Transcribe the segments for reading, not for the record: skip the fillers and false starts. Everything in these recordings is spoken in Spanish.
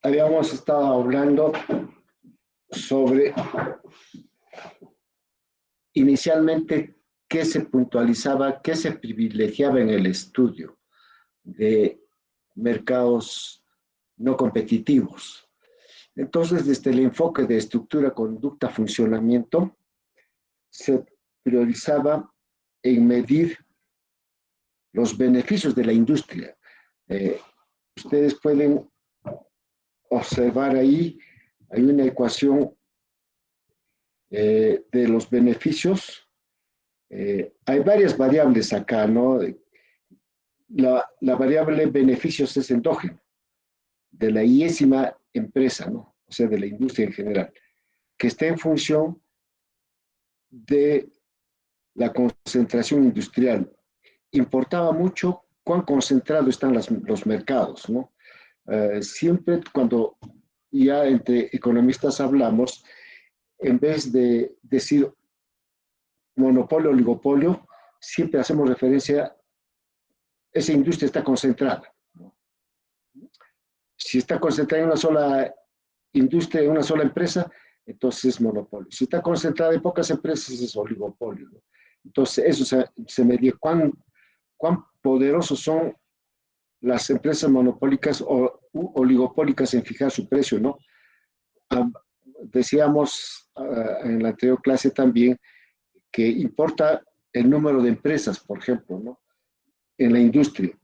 habíamos estado hablando sobre inicialmente qué se puntualizaba, qué se privilegiaba en el estudio de mercados no competitivos. Entonces, desde el enfoque de estructura, conducta, funcionamiento, se priorizaba en medir los beneficios de la industria. Ustedes pueden observar ahí, hay una ecuación de los beneficios. Hay varias variables acá, ¿no? La variable beneficios es endógeno, de la iésima empresa, ¿no? O sea, de la industria en general, que está en función de la concentración industrial. Importaba mucho cuán concentrados están los mercados, ¿no? Siempre cuando ya entre economistas hablamos, en vez de decir monopolio, oligopolio, siempre hacemos referencia, esa industria está concentrada, ¿no? Si está concentrada en una sola industria, en una sola empresa, entonces es monopolio. Si está concentrada en pocas empresas, es oligopolio, ¿no? Entonces, eso se medía cuán poderosos son las empresas monopólicas o oligopólicas en fijar su precio, ¿no? Decíamos en la anterior clase también que importa el número de empresas, por ejemplo, ¿no? En la industria.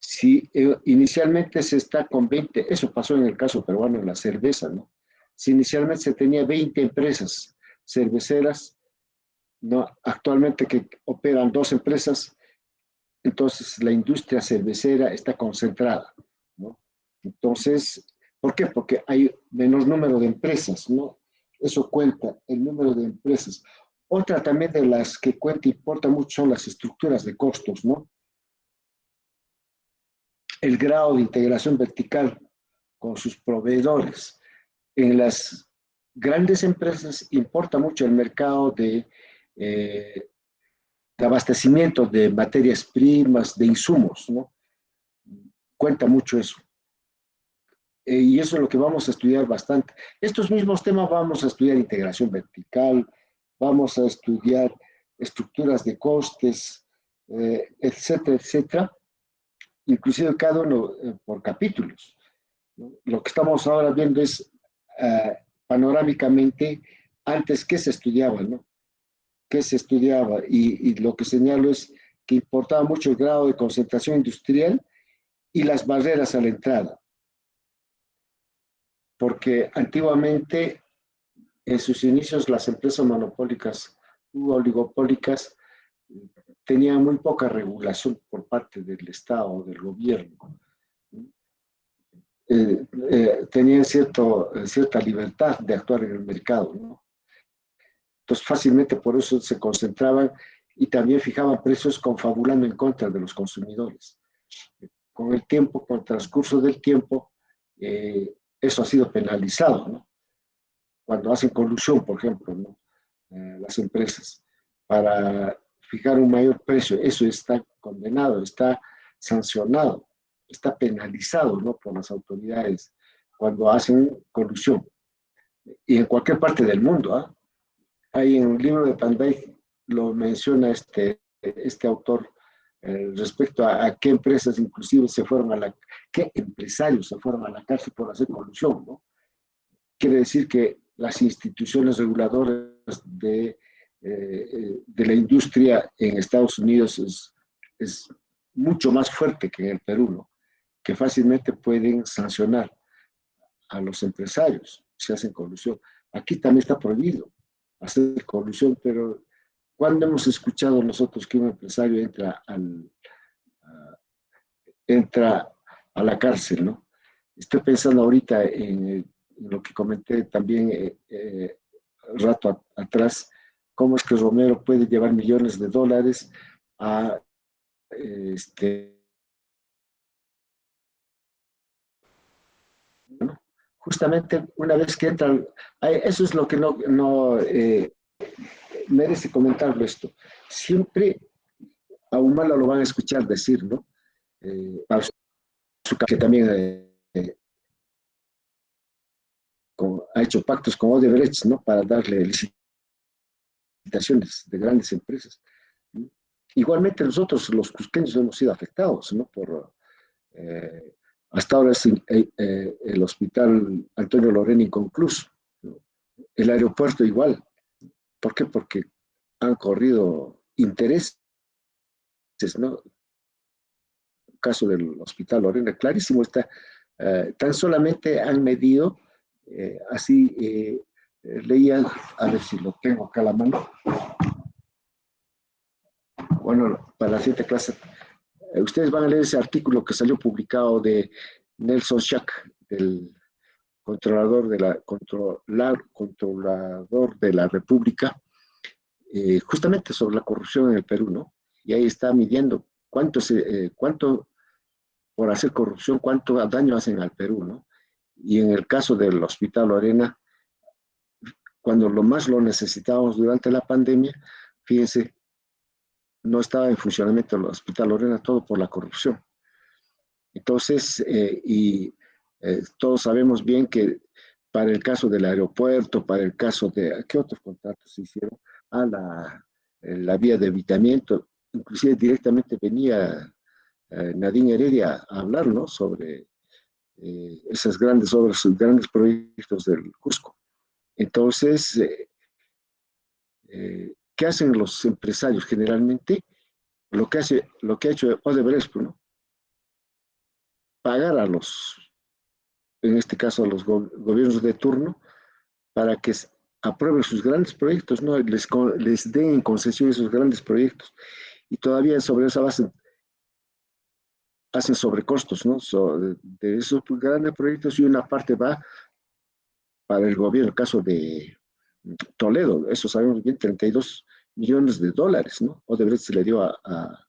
Si inicialmente se está con 20, eso pasó en el caso peruano en la cerveza, ¿no? Si inicialmente se tenía 20 empresas cerveceras, ¿no? Actualmente que operan 2 empresas, entonces la industria cervecera está concentrada, ¿no? Entonces, ¿por qué? Porque hay menos número de empresas, ¿no? Eso cuenta, el número de empresas. Otra también de las que cuenta y importa mucho son las estructuras de costos, ¿no? El grado de integración vertical con sus proveedores. En las grandes empresas importa mucho el mercado de abastecimiento de materias primas, de insumos, ¿no? Cuenta mucho eso. Y eso es lo que vamos a estudiar bastante. Estos mismos temas vamos a estudiar integración vertical, vamos a estudiar estructuras de costes, etcétera, etcétera, inclusive cada uno por capítulos, ¿no? Lo que estamos ahora viendo es panorámicamente antes qué se estudiaba, ¿no? ¿Qué se estudiaba? Y lo que señalo es que importaba mucho el grado de concentración industrial y las barreras a la entrada, porque antiguamente en sus inicios las empresas monopólicas u oligopólicas tenían muy poca regulación por parte del Estado o del gobierno. Tenían cierta libertad de actuar en el mercado, ¿no? Entonces fácilmente por eso se concentraban y también fijaban precios confabulando en contra de los consumidores. Con el tiempo, con el transcurso del tiempo, eso ha sido penalizado, ¿no? Cuando hacen colusión, por ejemplo, ¿no? Las empresas, para fijar un mayor precio, eso está condenado, está sancionado, está penalizado, ¿no? Por las autoridades cuando hacen colusión. Y en cualquier parte del mundo, ¿ah? Hay en un libro de Van Dijk, lo menciona este autor, respecto a qué empresas inclusive se fueron qué empresarios se fueron a la cárcel por hacer colusión, ¿no? Quiere decir que las instituciones reguladoras de la industria en Estados Unidos es mucho más fuerte que en el Perú, ¿no? Que fácilmente pueden sancionar a los empresarios si hacen colusión. Aquí también está prohibido hacer colusión, pero ¿cuándo hemos escuchado nosotros que un empresario entra a la cárcel, ¿no? Estoy pensando ahorita en lo que comenté también rato atrás, cómo es que Romero puede llevar millones de dólares a ¿no? Justamente una vez que entran, eso es lo que no merece comentarlo esto. Siempre a un malo lo van a escuchar decir, ¿no? Que también ha hecho pactos con Odebrecht, ¿no? Para darle licitaciones de grandes empresas. ¿No? Igualmente nosotros, los cusqueños, hemos sido afectados, ¿no? Eh, Hasta ahora es el hospital Antonio Lorena inconcluso, ¿no? El aeropuerto igual. ¿Por qué? Porque han corrido intereses, ¿no? El caso del hospital Lorena, clarísimo está. Tan solamente han medido, así leían, a ver si lo tengo acá a la mano, bueno, para la siguiente clase, ustedes van a leer ese artículo que salió publicado de Nelson Schack, del controlador de la República, justamente sobre la corrupción en el Perú, ¿no? Y ahí está midiendo cuánto por hacer corrupción, cuánto daño hacen al Perú, ¿no? Y en el caso del Hospital Lorena, cuando lo más lo necesitábamos durante la pandemia, fíjense, no estaba en funcionamiento el Hospital Lorena, todo por la corrupción. Entonces, todos sabemos bien que para el caso del aeropuerto, para el caso de, ¿qué otros contratos se hicieron? Ah, la vía de evitamiento, inclusive directamente venía Nadine Heredia a hablar, ¿no? Sobre esas grandes obras, esos grandes proyectos del Cusco. Entonces, ¿qué hacen los empresarios generalmente? Lo que ha hecho Odebrecht, ¿no? Pagar en este caso a los gobiernos de turno, para que aprueben sus grandes proyectos, ¿no? Les den en concesión esos grandes proyectos. Y todavía sobre esa base hacen sobrecostos, ¿no? De esos grandes proyectos y una parte va para el gobierno, el caso de Toledo, eso sabemos bien, 32 millones de dólares, ¿no? Odebrecht se le dio a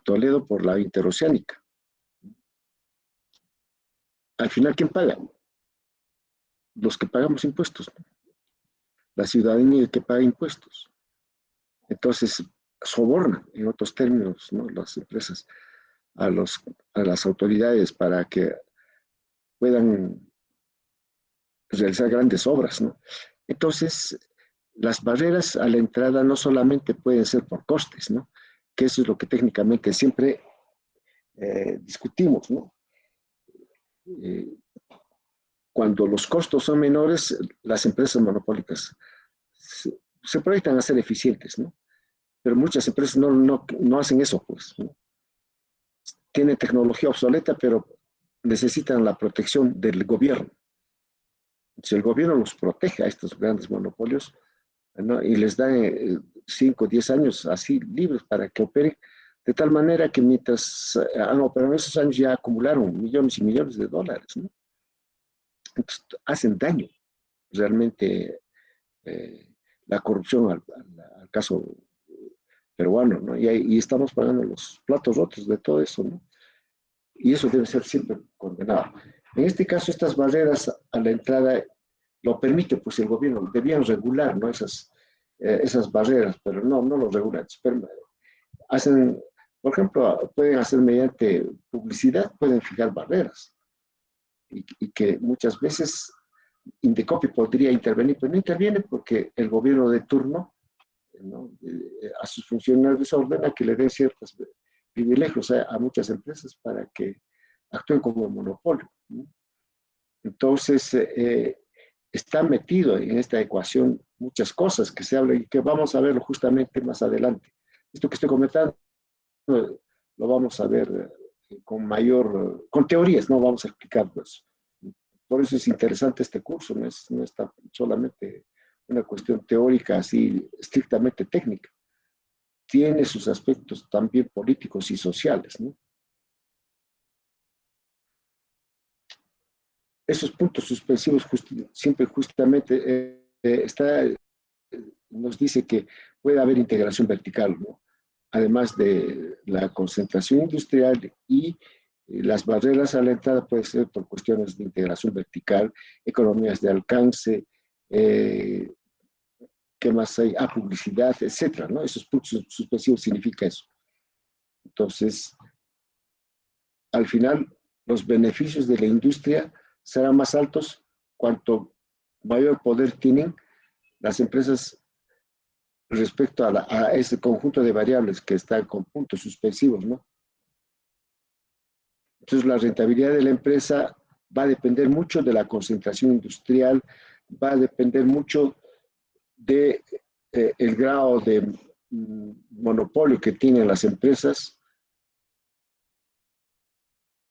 Toledo por la interoceánica. Al final, ¿quién paga? Los que pagamos impuestos, ¿no? La ciudadanía que paga impuestos. Entonces, sobornan, en otros términos, ¿no? Las empresas a, a las autoridades para que puedan realizar grandes obras, ¿no? Entonces, las barreras a la entrada no solamente pueden ser por costes, ¿no? Que eso es lo que técnicamente siempre discutimos, ¿no? Eh, Cuando los costos son menores, las empresas monopólicas se proyectan a ser eficientes, ¿no? Pero muchas empresas no hacen eso, pues, ¿no? Tienen tecnología obsoleta, pero necesitan la protección del gobierno. Si el gobierno los protege a estos grandes monopolios, ¿no? Y les da 5 o 10 años así libres para que operen, de tal manera que mientras han operado esos años ya acumularon millones y millones de dólares, ¿no? Entonces, hacen daño realmente eh, la corrupción al caso peruano, ¿no? Y estamos pagando los platos rotos de todo eso, ¿no? Y eso debe ser siempre condenado. En este caso, estas barreras a la entrada lo permite, pues el gobierno debían regular, ¿no? Esas barreras, pero no lo regulan. Pero hacen, por ejemplo, pueden hacer mediante publicidad, pueden fijar barreras y que muchas veces Indecopi podría intervenir, pero no interviene porque el gobierno de turno, ¿no? A sus funcionarios ordena que le den ciertos privilegios a muchas empresas para que actúen como monopolio, ¿no? Entonces, está metido en esta ecuación muchas cosas que se hablan y que vamos a verlo justamente más adelante. Esto que estoy comentando lo vamos a ver con teorías, no vamos a explicarlo eso. Por eso es interesante este curso, no está solamente una cuestión teórica así estrictamente técnica, tiene sus aspectos también políticos y sociales, ¿no? Esos puntos suspensivos siempre justamente nos dice que puede haber integración vertical, ¿no? Además de la concentración industrial y las barreras a la entrada puede ser por cuestiones de integración vertical, economías de alcance, eh, ¿qué más hay? Publicidad, etcétera, ¿no? Esos puntos suspensivos significa eso. Entonces, al final, los beneficios de la industria serán más altos cuanto mayor poder tienen las empresas respecto a ese conjunto de variables que están con puntos suspensivos, ¿no? Entonces, la rentabilidad de la empresa va a depender mucho de la concentración industrial, va a depender mucho de el grado de monopolio que tienen las empresas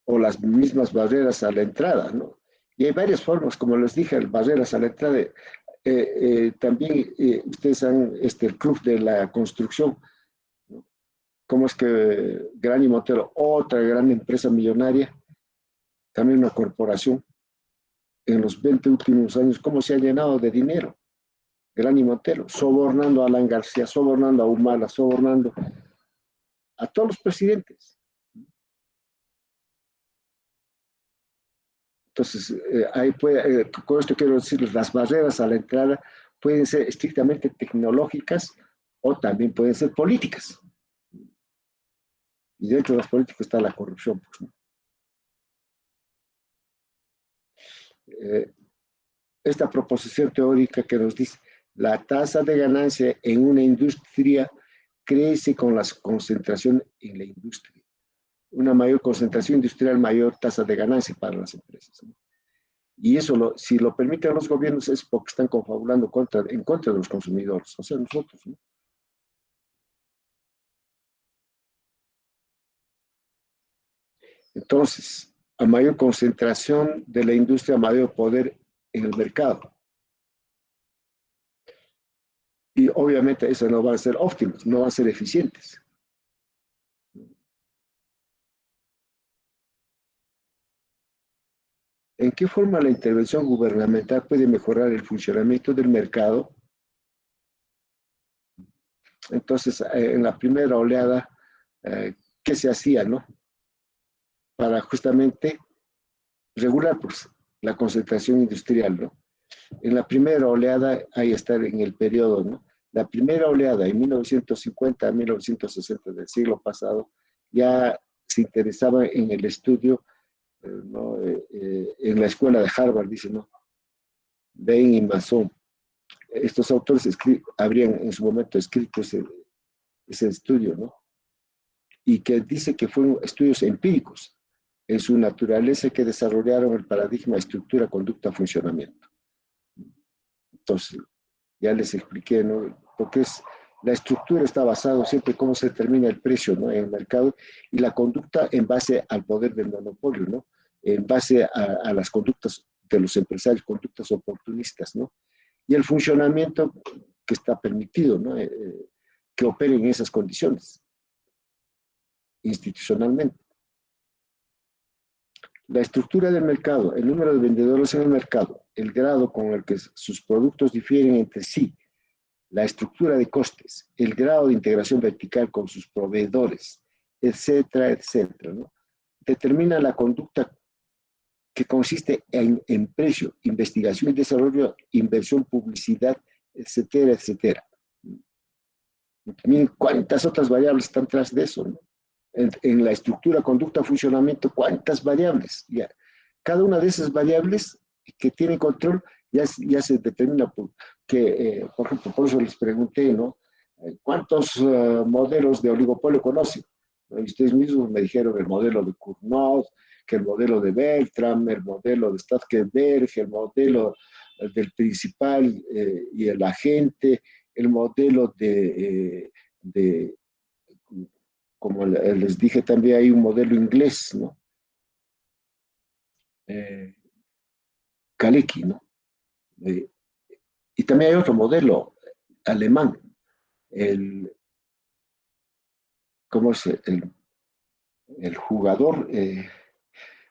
o las mismas barreras a la entrada, ¿no? Y hay varias formas, como les dije, barreras a la entrada. También ustedes han, el club de la construcción, ¿no? Cómo es que Gran y Montero, otra gran empresa millonaria, también una corporación, en los 20 últimos años, cómo se ha llenado de dinero, Gran y Montero, sobornando a Alan García, sobornando a Humala, sobornando a todos los presidentes. Entonces, con esto quiero decirles, las barreras a la entrada pueden ser estrictamente tecnológicas o también pueden ser políticas. Y dentro de las políticas está la corrupción. Pues, ¿no? eh, Esta proposición teórica que nos dice la tasa de ganancia en una industria crece con la concentración en la industria. Una mayor concentración industrial, mayor tasa de ganancia para las empresas, ¿no? Y eso, si lo permiten los gobiernos, es porque están confabulando en contra de los consumidores, o sea, nosotros, ¿no? Entonces, a mayor concentración de la industria, mayor poder en el mercado. Y obviamente eso no va a ser óptimo, no va a ser eficientes. ¿En qué forma la intervención gubernamental puede mejorar el funcionamiento del mercado? Entonces, en la primera oleada, ¿qué se hacía, no? Para justamente regular pues, la concentración industrial, ¿no? En la primera oleada, ahí está en el periodo, ¿no? La primera oleada, en 1950 a 1960 del siglo pasado, ya se interesaba en el estudio, ¿no? En la escuela de Harvard, dice, ¿no? Bain y Mason. Estos autores habrían en su momento escrito ese estudio, ¿no? Y que dice que fueron estudios empíricos en su naturaleza que desarrollaron el paradigma estructura, conducta, funcionamiento. Entonces, ya les expliqué, ¿no? Porque la estructura está basada siempre en cómo se determina el precio, ¿no? En el mercado y la conducta en base al poder del monopolio, ¿no? En base a las conductas de los empresarios, conductas oportunistas, ¿no? Y el funcionamiento que está permitido, ¿no? Que opere en esas condiciones institucionalmente. La estructura del mercado, el número de vendedores en el mercado, el grado con el que sus productos difieren entre sí, la estructura de costes, el grado de integración vertical con sus proveedores, etcétera, etcétera, ¿no? Determina la conducta que consiste en precio, investigación y desarrollo, inversión, publicidad, etcétera, etcétera. Miren cuántas otras variables están tras de eso, ¿no? En la estructura, conducta, funcionamiento, cuántas variables. Ya. Cada una de esas variables que tiene control ya se determina por ejemplo, por eso les pregunté, ¿no? ¿Cuántos modelos de oligopolio conocen? Y ustedes mismos me dijeron el modelo de Cournot, que el modelo de Beltram, el modelo de Stadtberg, el modelo del principal y el agente, el modelo como les dije también hay un modelo inglés, ¿no? Eh, Kalecki, ¿no? Eh, y también hay otro modelo alemán, el, ¿cómo es? El jugador,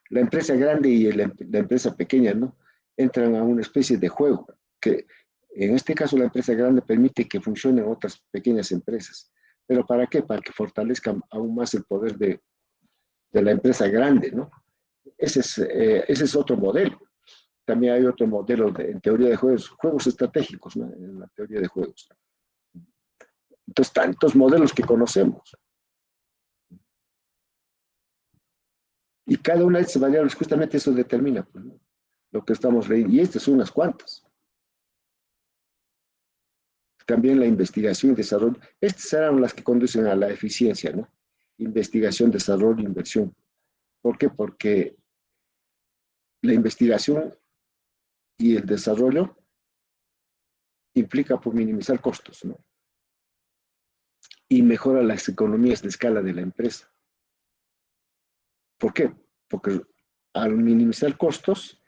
la empresa grande y la empresa pequeña, ¿no? Entran a una especie de juego, que en este caso la empresa grande permite que funcionen otras pequeñas empresas. ¿Pero para qué? Para que fortalezcan aún más el poder de la empresa grande, ¿no? Ese es otro modelo. También hay otro modelo en teoría de juegos estratégicos, ¿no? En la teoría de juegos. Entonces, tantos modelos que conocemos. Y cada una de esas variables, justamente eso determina pues, ¿no? Lo que estamos leyendo. Y estas son unas cuantas. también la investigación y desarrollo. Estas serán las que conducen a la eficiencia, ¿no? Investigación, desarrollo, inversión. ¿Por qué? Porque la investigación y el desarrollo implica por minimizar costos, ¿no? Y mejora las economías de escala de la empresa. ¿Por qué? Porque al minimizar costos,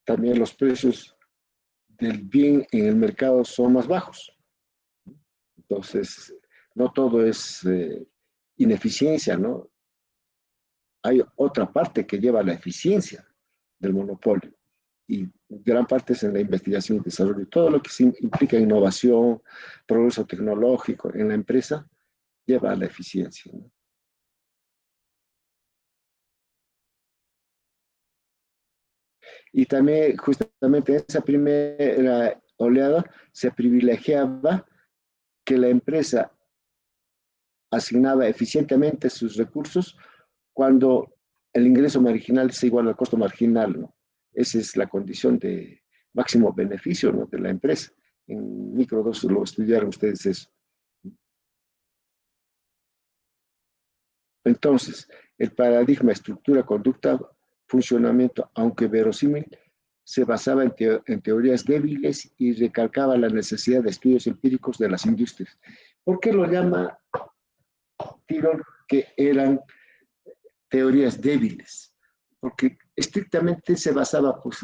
también los precios del bien en el mercado son más bajos. Entonces, no todo es ineficiencia, ¿no? Hay otra parte que lleva a la eficiencia del monopolio y gran parte es en la investigación y desarrollo. Todo lo que implica innovación, progreso tecnológico en la empresa lleva a la eficiencia, ¿no? Y también justamente en esa primera oleada se privilegiaba que la empresa asignaba eficientemente sus recursos cuando el ingreso marginal es igual al costo marginal, ¿no? Esa es la condición de máximo beneficio, ¿no?, de la empresa. En micro 2 lo estudiaron ustedes eso. Entonces, el paradigma estructura, conducta, funcionamiento, aunque verosímil, se basaba en teorías débiles y recalcaba la necesidad de estudios empíricos de las industrias. ¿Por qué lo llama Tirol que eran teorías débiles? Porque estrictamente se basaba, pues,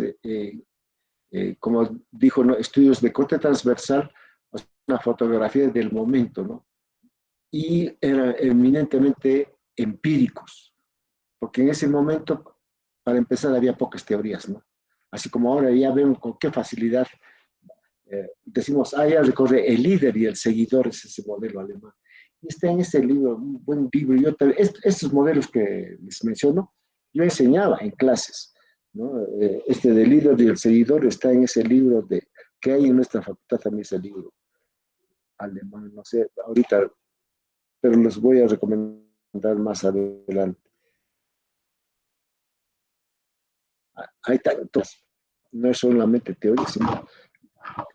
como dijo, ¿no?, estudios de corte transversal, o sea, una fotografía del momento, ¿no? Y eran eminentemente empíricos, porque en ese momento, para empezar, había pocas teorías, ¿no? Así como ahora ya vemos con qué facilidad decimos, ah, ya recorre el líder y el seguidor, es ese modelo alemán. Y está en ese libro, un buen libro. Estos modelos que les menciono, yo enseñaba en clases, ¿no? Este del líder y el seguidor está en ese libro que hay en nuestra facultad, también ese libro alemán, no sé, ahorita, pero les voy a recomendar más adelante. Hay tantos, no es solamente teoría, sino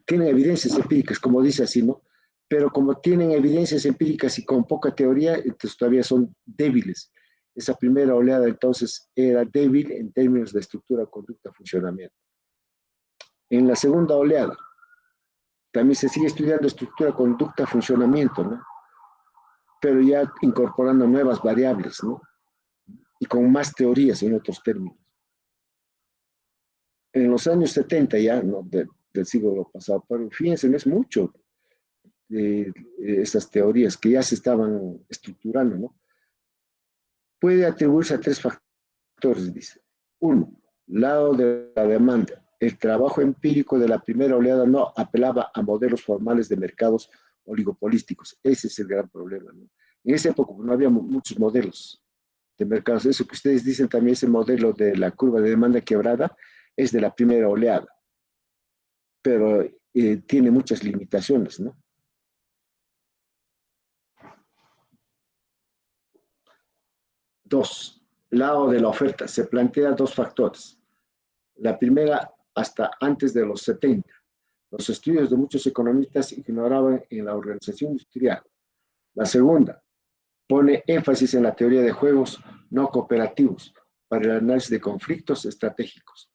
tienen evidencias empíricas, como dice así, ¿no? Pero como tienen evidencias empíricas y con poca teoría, entonces todavía son débiles. Esa primera oleada entonces era débil en términos de estructura, conducta, funcionamiento. En la segunda oleada también se sigue estudiando estructura, conducta, funcionamiento, ¿no? Pero ya incorporando nuevas variables, ¿no? Y con más teorías en otros términos. En los años 70 ya, ¿no?, del siglo pasado, pero fíjense, no es mucho de esas teorías que ya se estaban estructurando, ¿no? Puede atribuirse a tres factores, dice. Uno, lado de la demanda. El trabajo empírico de la primera oleada no apelaba a modelos formales de mercados oligopolísticos. Ese es el gran problema, ¿no? En esa época no había muchos modelos de mercados. Eso que ustedes dicen también, ese modelo de la curva de demanda quebrada, es de la primera oleada, pero tiene muchas limitaciones, ¿no? Dos, lado de la oferta. Se plantea dos factores. La primera, hasta antes de los 70. Los estudios de muchos economistas ignoraban en la organización industrial. La segunda, pone énfasis en la teoría de juegos no cooperativos para el análisis de conflictos estratégicos.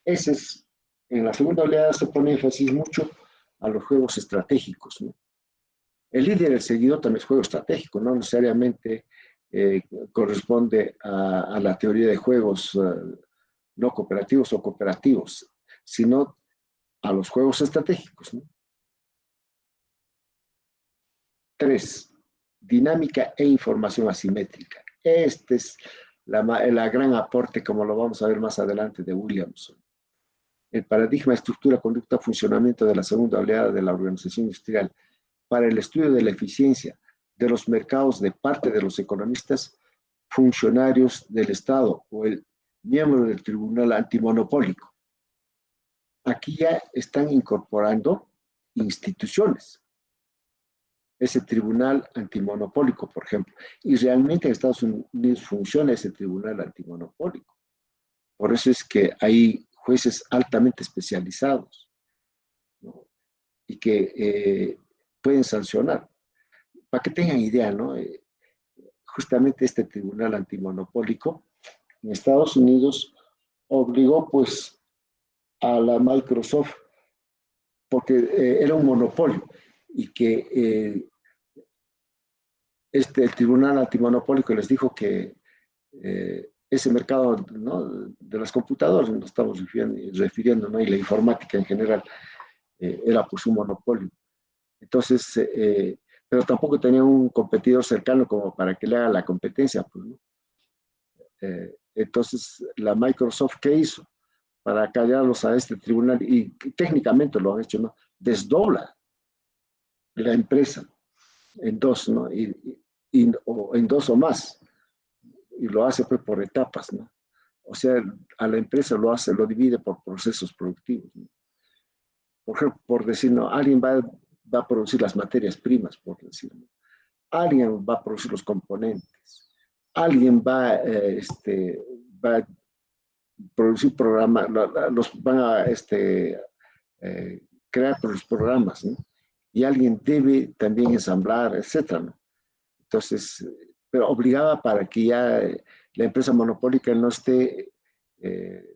Ese es, en la segunda oleada se pone énfasis mucho a los juegos estratégicos, ¿no? El líder y el seguidor también es juego estratégico, no necesariamente eh, corresponde a la teoría de juegos no cooperativos o cooperativos, sino a los juegos estratégicos, ¿no? Tres, dinámica e información asimétrica. Este es la gran aporte, como lo vamos a ver más adelante, de Williamson. El paradigma, estructura, conducta, funcionamiento de la segunda oleada de la organización industrial para el estudio de la eficiencia de los mercados de parte de los economistas, funcionarios del Estado o el miembro del Tribunal Antimonopólico. Aquí ya están incorporando instituciones, ese tribunal antimonopólico, por ejemplo, y realmente en Estados Unidos funciona ese tribunal antimonopólico. Por eso es que hay jueces altamente especializados, ¿no?, y que pueden sancionar. Para que tengan idea, ¿no? Justamente este tribunal antimonopólico en Estados Unidos obligó pues a la Microsoft, porque era un monopolio, y que el tribunal antimonopólico les dijo que ese mercado, ¿no?, de las computadoras, nos estamos refiriendo, ¿no?, y la informática en general, era pues un monopolio. Entonces, pero tampoco tenía un competidor cercano como para que le haga la competencia, pues, ¿no? Entonces, la Microsoft, ¿qué hizo? Para callarlos a este tribunal, y técnicamente lo han hecho, ¿no? Desdobla la empresa en dos, ¿no? O en dos o más, y lo hace pues por etapas, ¿no? O sea, a la empresa lo divide por procesos productivos, ¿no? Por ejemplo, por decir, no, alguien va a producir las materias primas, por decirlo. Alguien va a producir los componentes. Alguien va a producir programas, los van a crear los programas, ¿no? Y alguien debe también ensamblar, etcétera, ¿no? Entonces, pero obligaba para que ya la empresa monopólica no esté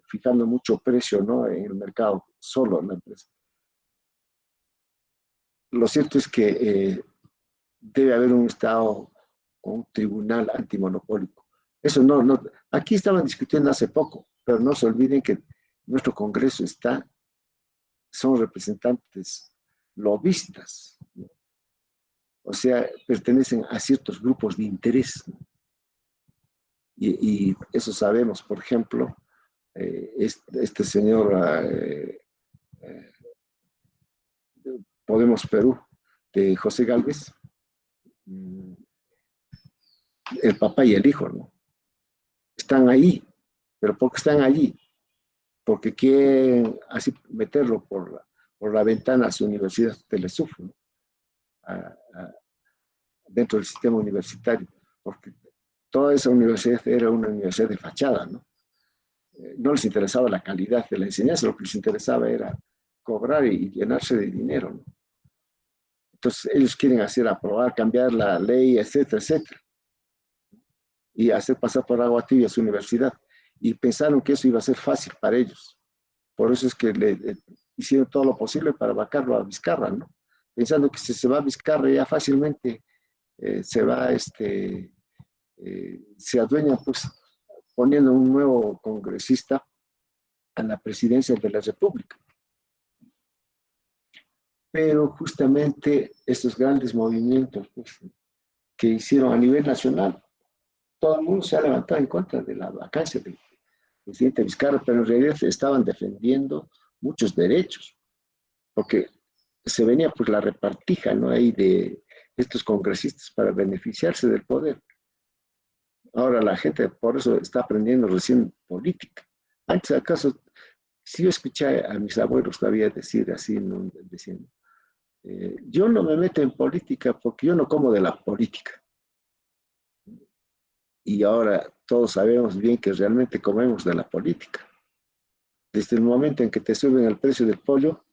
fijando mucho precio, ¿no?, en el mercado, solo la empresa. Lo cierto es que debe haber un Estado con un tribunal antimonopólico. Eso aquí estaban discutiendo hace poco, pero no se olviden que nuestro Congreso son representantes lobistas, ¿no? O sea, pertenecen a ciertos grupos de interés, ¿no? Y eso sabemos, por ejemplo, este señor eh, Podemos Perú, de José Gálvez, mm, el papá y el hijo, ¿no? Están ahí, pero ¿por qué están allí? Porque quieren así meterlo por la ventana a su universidad Telesuf, ¿no? A, a, dentro del sistema universitario, porque toda esa universidad era una universidad de fachada, ¿no? No les interesaba la calidad de la enseñanza, lo que les interesaba era cobrar y llenarse de dinero, ¿no? Entonces ellos quieren hacer aprobar, cambiar la ley, etcétera, etcétera, y hacer pasar por agua tibia su universidad. Y pensaron que eso iba a ser fácil para ellos. Por eso es que hicieron todo lo posible para vacarlo a Vizcarra, ¿no? Pensando que si se va a Vizcarra ya fácilmente se va, se adueña, pues, poniendo un nuevo congresista a la presidencia de la República. Pero justamente estos grandes movimientos, pues, que hicieron a nivel nacional, todo el mundo se ha levantado en contra de la vacancia del presidente Vizcarra, pero en realidad estaban defendiendo muchos derechos, porque se venía pues la repartija, ¿no?, ahí de estos congresistas para beneficiarse del poder. Ahora la gente por eso está aprendiendo recién política. Antes, acaso, si yo escuché a mis abuelos todavía decir así, ¿no?, diciendo, yo no me meto en política porque yo no como de la política. Y ahora todos sabemos bien que realmente comemos de la política. Desde el momento en que te suben el precio del pollo,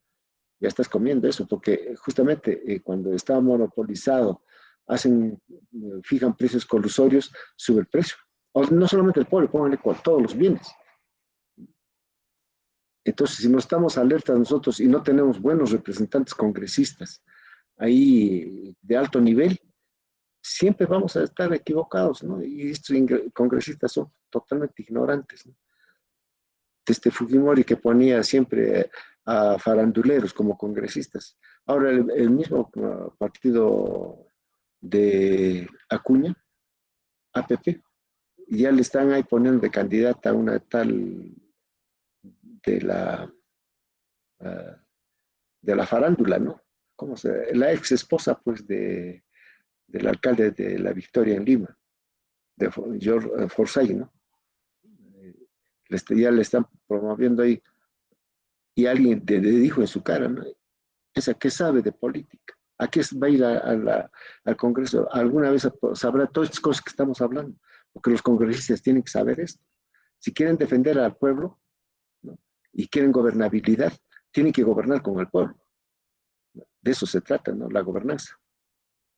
ya estás comiendo eso, porque justamente cuando está monopolizado, fijan precios colusorios, sube el precio. O no solamente el pollo, pónganle con todos los bienes. Entonces, si no estamos alertas nosotros y no tenemos buenos representantes congresistas ahí de alto nivel, siempre vamos a estar equivocados, ¿no? Y estos congresistas son totalmente ignorantes, ¿no? Desde Fujimori, que ponía siempre a faranduleros como congresistas. Ahora el mismo partido de Acuña, APP, ya le están ahí poniendo de candidata a una tal de la, uh, de la farándula, ¿no? La ex esposa, pues, del alcalde de La Victoria en Lima, de George Forsyth, ¿no? Ya le están promoviendo ahí, y alguien le dijo en su cara, ¿no? ¿Esa qué sabe de política? ¿A qué va a ir al Congreso? ¿Alguna vez sabrá todas estas cosas que estamos hablando? Porque los congresistas tienen que saber esto. Si quieren defender al pueblo, ¿no?, y quieren gobernabilidad, tienen que gobernar con el pueblo. de eso se trata, ¿no? La gobernanza.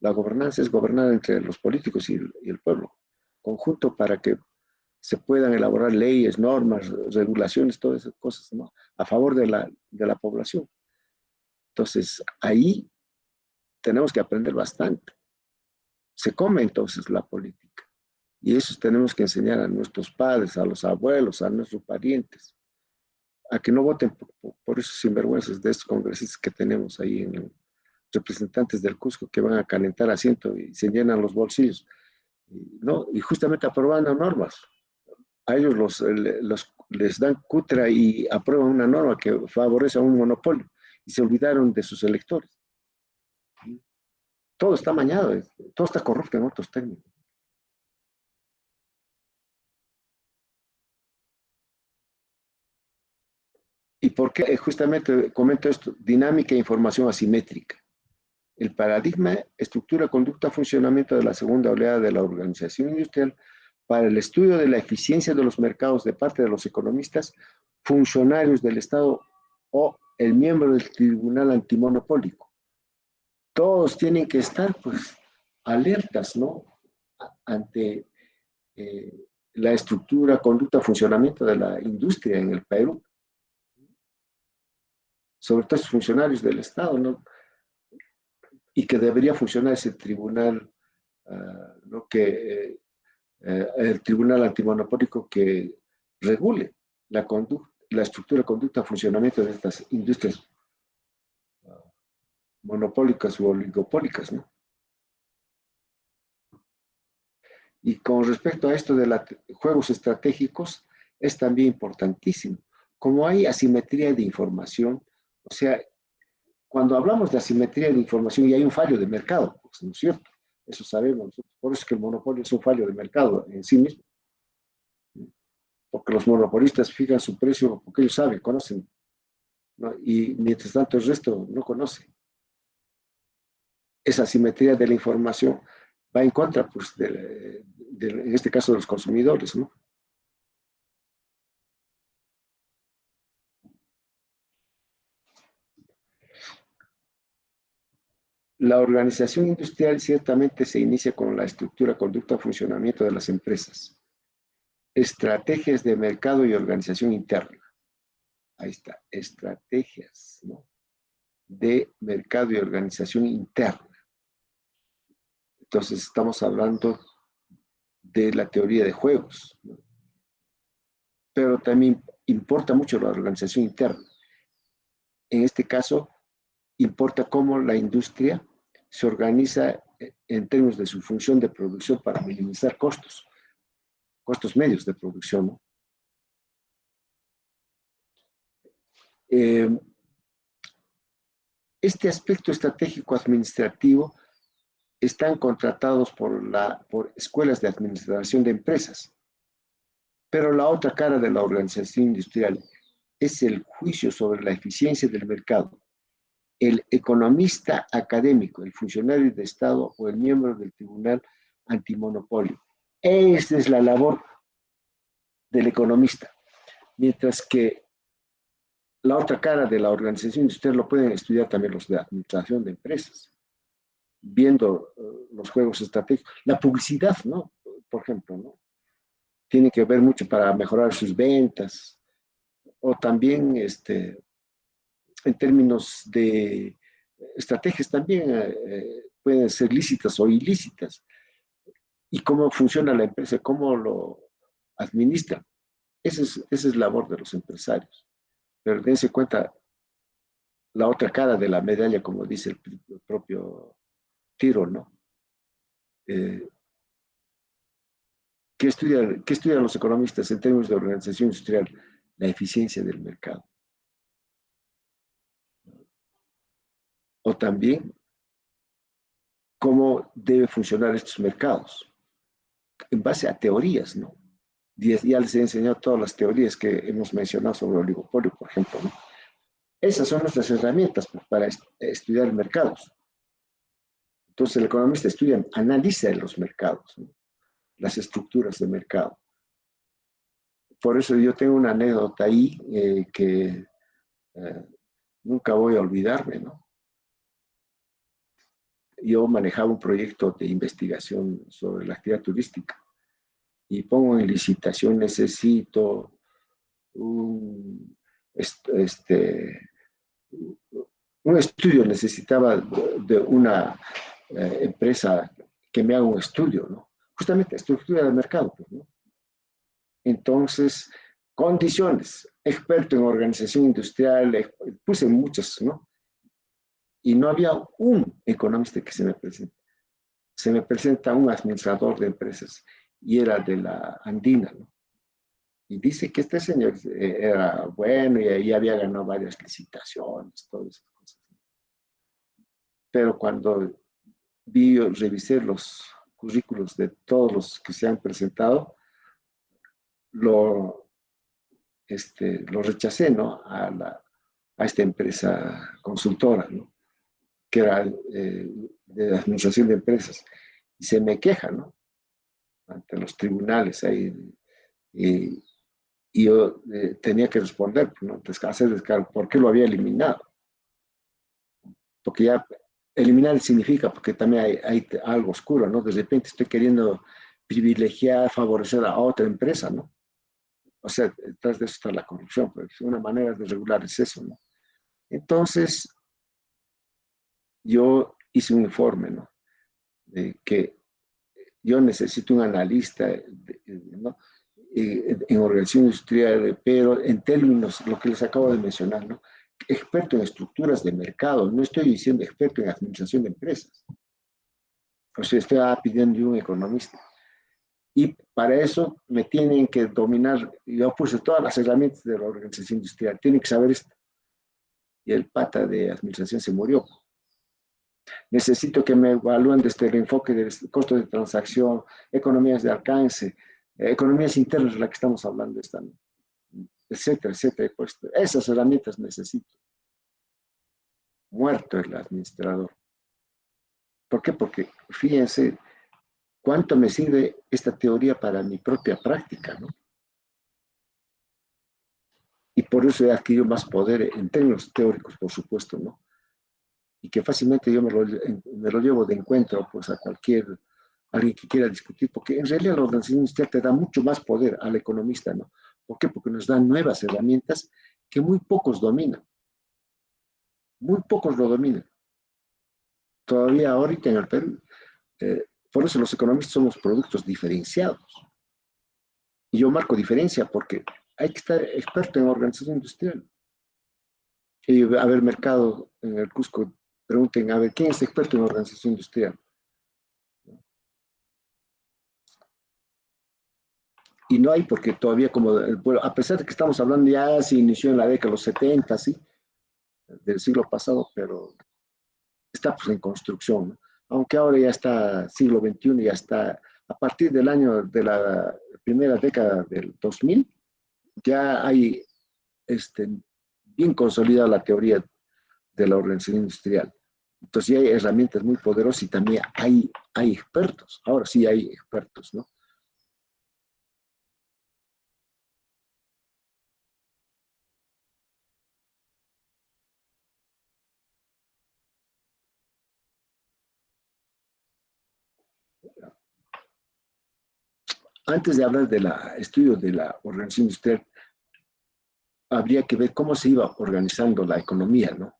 La gobernanza es gobernar entre los políticos y el pueblo, conjunto para que se puedan elaborar leyes, normas, regulaciones, todas esas cosas, ¿no? A favor de la población. Entonces, ahí tenemos que aprender bastante. Se come entonces la política. Y eso tenemos que enseñar a nuestros padres, a los abuelos, a nuestros parientes, a que no voten por esos sinvergüenzas de estos congresistas que tenemos ahí en el, representantes del Cusco que van a calentar asiento y se llenan los bolsillos, ¿no? Y justamente aprobando normas. A ellos les dan cutra y aprueban una norma que favorece a un monopolio y se olvidaron de sus electores. Todo está mañado, todo está corrupto en otros términos. ¿Y por qué? Justamente comento esto, dinámica e información asimétrica. El paradigma, estructura, conducta, funcionamiento de la segunda oleada de la organización industrial para el estudio de la eficiencia de los mercados de parte de los economistas, funcionarios del Estado o el miembro del Tribunal Antimonopólico. Todos tienen que estar, pues, alertas, ¿no? Ante eh, la estructura, conducta, funcionamiento de la industria en el Perú, sobre todo los funcionarios del Estado, ¿no? Y que debería funcionar ese tribunal, ¿no? El tribunal antimonopólico que regule la estructura, conducta, funcionamiento de estas industrias monopólicas u oligopólicas, ¿no? Y con respecto a esto de los juegos estratégicos, es también importantísimo. Como hay asimetría de información, o sea, cuando hablamos de asimetría de información y hay un fallo de mercado, pues, ¿no es cierto? Eso sabemos. Por eso es que el monopolio es un fallo de mercado en sí mismo, porque los monopolistas fijan su precio porque ellos saben, conocen, ¿no? Y mientras tanto el resto no conoce. Esa asimetría de la información va en contra, pues, en este caso, de los consumidores, ¿no? La organización industrial ciertamente se inicia con la estructura, conducta, funcionamiento de las empresas, estrategias de mercado y organización interna. Ahí está, estrategias, ¿no? De mercado y organización interna. Entonces estamos hablando de la teoría de juegos, ¿no? Pero también importa mucho la organización interna. En este caso, importa cómo la industria se organiza en términos de su función de producción para minimizar costos medios de producción, ¿no? Eh, este aspecto estratégico administrativo están contratados por escuelas de administración de empresas, pero la otra cara de la organización industrial es el juicio sobre la eficiencia del mercado. El economista académico, el funcionario de Estado o el miembro del Tribunal Antimonopolio. Esa es la labor del economista. Mientras que la otra cara de la organización industrial lo pueden estudiar también los de administración de empresas, viendo los juegos estratégicos. La publicidad, ¿no? Por ejemplo, ¿no? Tiene que ver mucho para mejorar sus ventas, o también en términos de estrategias también pueden ser lícitas o ilícitas. Y cómo funciona la empresa, cómo lo administra. Esa es labor de los empresarios. Pero dense cuenta la otra cara de la medalla, como dice el propio Tiro, ¿no? Eh, ¿Qué estudian los economistas en términos de organización industrial? La eficiencia del mercado. O también cómo deben funcionar estos mercados en base a teorías, ¿no? Ya les he enseñado todas las teorías que hemos mencionado sobre el oligopolio, por ejemplo, ¿no? Esas son nuestras herramientas, pues, para estudiar mercados. Entonces el economista estudia, analiza los mercados, ¿no? Las estructuras de mercado. Por eso yo tengo una anécdota ahí que nunca voy a olvidarme, ¿no? yo manejaba un proyecto de investigación sobre la actividad turística y pongo en licitación, necesito un, este, un estudio, necesitaba de una empresa que me haga un estudio, ¿no? Justamente estructura del mercado, pues, ¿no? Entonces, condiciones, experto en organización industrial, puse muchas, ¿no? Y no había un economista que se me presente. Se me presenta un administrador de empresas y era de la Andina, ¿no? Y dice que este señor era bueno y ahí había ganado varias licitaciones, todas esas cosas. Pero cuando revisé los currículos de todos los que se han presentado, lo, lo rechacé, ¿no? A esta empresa consultora, ¿no? Que era de la administración de empresas. Y se me queja, ¿no? Ante los tribunales ahí. Y, y yo tenía que responder, ¿no? Hacer descargo, ¿por qué lo había eliminado? Porque ya eliminar significa, porque también hay algo oscuro, ¿no? De repente estoy queriendo privilegiar, favorecer a otra empresa, ¿no? O sea, detrás de eso está la corrupción, pues una manera de regular es eso, ¿no? Entonces, yo hice un informe, ¿no? De que yo necesito un analista, ¿no? En organización industrial, pero en términos, lo que les acabo de mencionar, ¿no? Experto en estructuras de mercado, no estoy diciendo experto en administración de empresas. O sea, estoy pidiendo un economista. Y para eso me tienen que dominar, yo puse todas las herramientas de la organización industrial, tienen que saber esto. Y el pata de administración se murió. Necesito que me evalúen desde el enfoque del costo de transacción, economías de alcance, economías internas de la que estamos hablando, etcétera, etcétera. Pues esas herramientas necesito. Muerto el administrador. ¿Por qué? Porque fíjense cuánto me sirve esta teoría para mi propia práctica, ¿no? Y por eso he adquirido más poder en términos teóricos, por supuesto, ¿no? Y que fácilmente yo me lo llevo de encuentro pues a alguien que quiera discutir, porque en realidad la organización industrial te da mucho más poder al economista, ¿no? ¿Por qué? Porque nos dan nuevas herramientas que muy pocos dominan, muy pocos lo dominan. Todavía ahorita en el Perú, por eso los economistas somos productos diferenciados. Y yo marco diferencia porque hay que estar experto en organización industrial. Y a ver, mercado en el Cusco, pregunten, a ver, ¿quién es experto en organización industrial? Y no hay porque todavía como, bueno, a pesar de que estamos hablando ya, se inició en la década de los 70, ¿sí? Del siglo pasado, pero está pues en construcción, ¿no? Aunque ahora ya está siglo XXI, ya está, a partir del año de la primera década del 2000, ya hay bien consolidada la teoría de la organización industrial. Entonces ya hay herramientas muy poderosas y también hay expertos, ahora sí hay expertos, ¿no? Antes de hablar del estudio de la organización industrial, habría que ver cómo se iba organizando la economía, ¿no?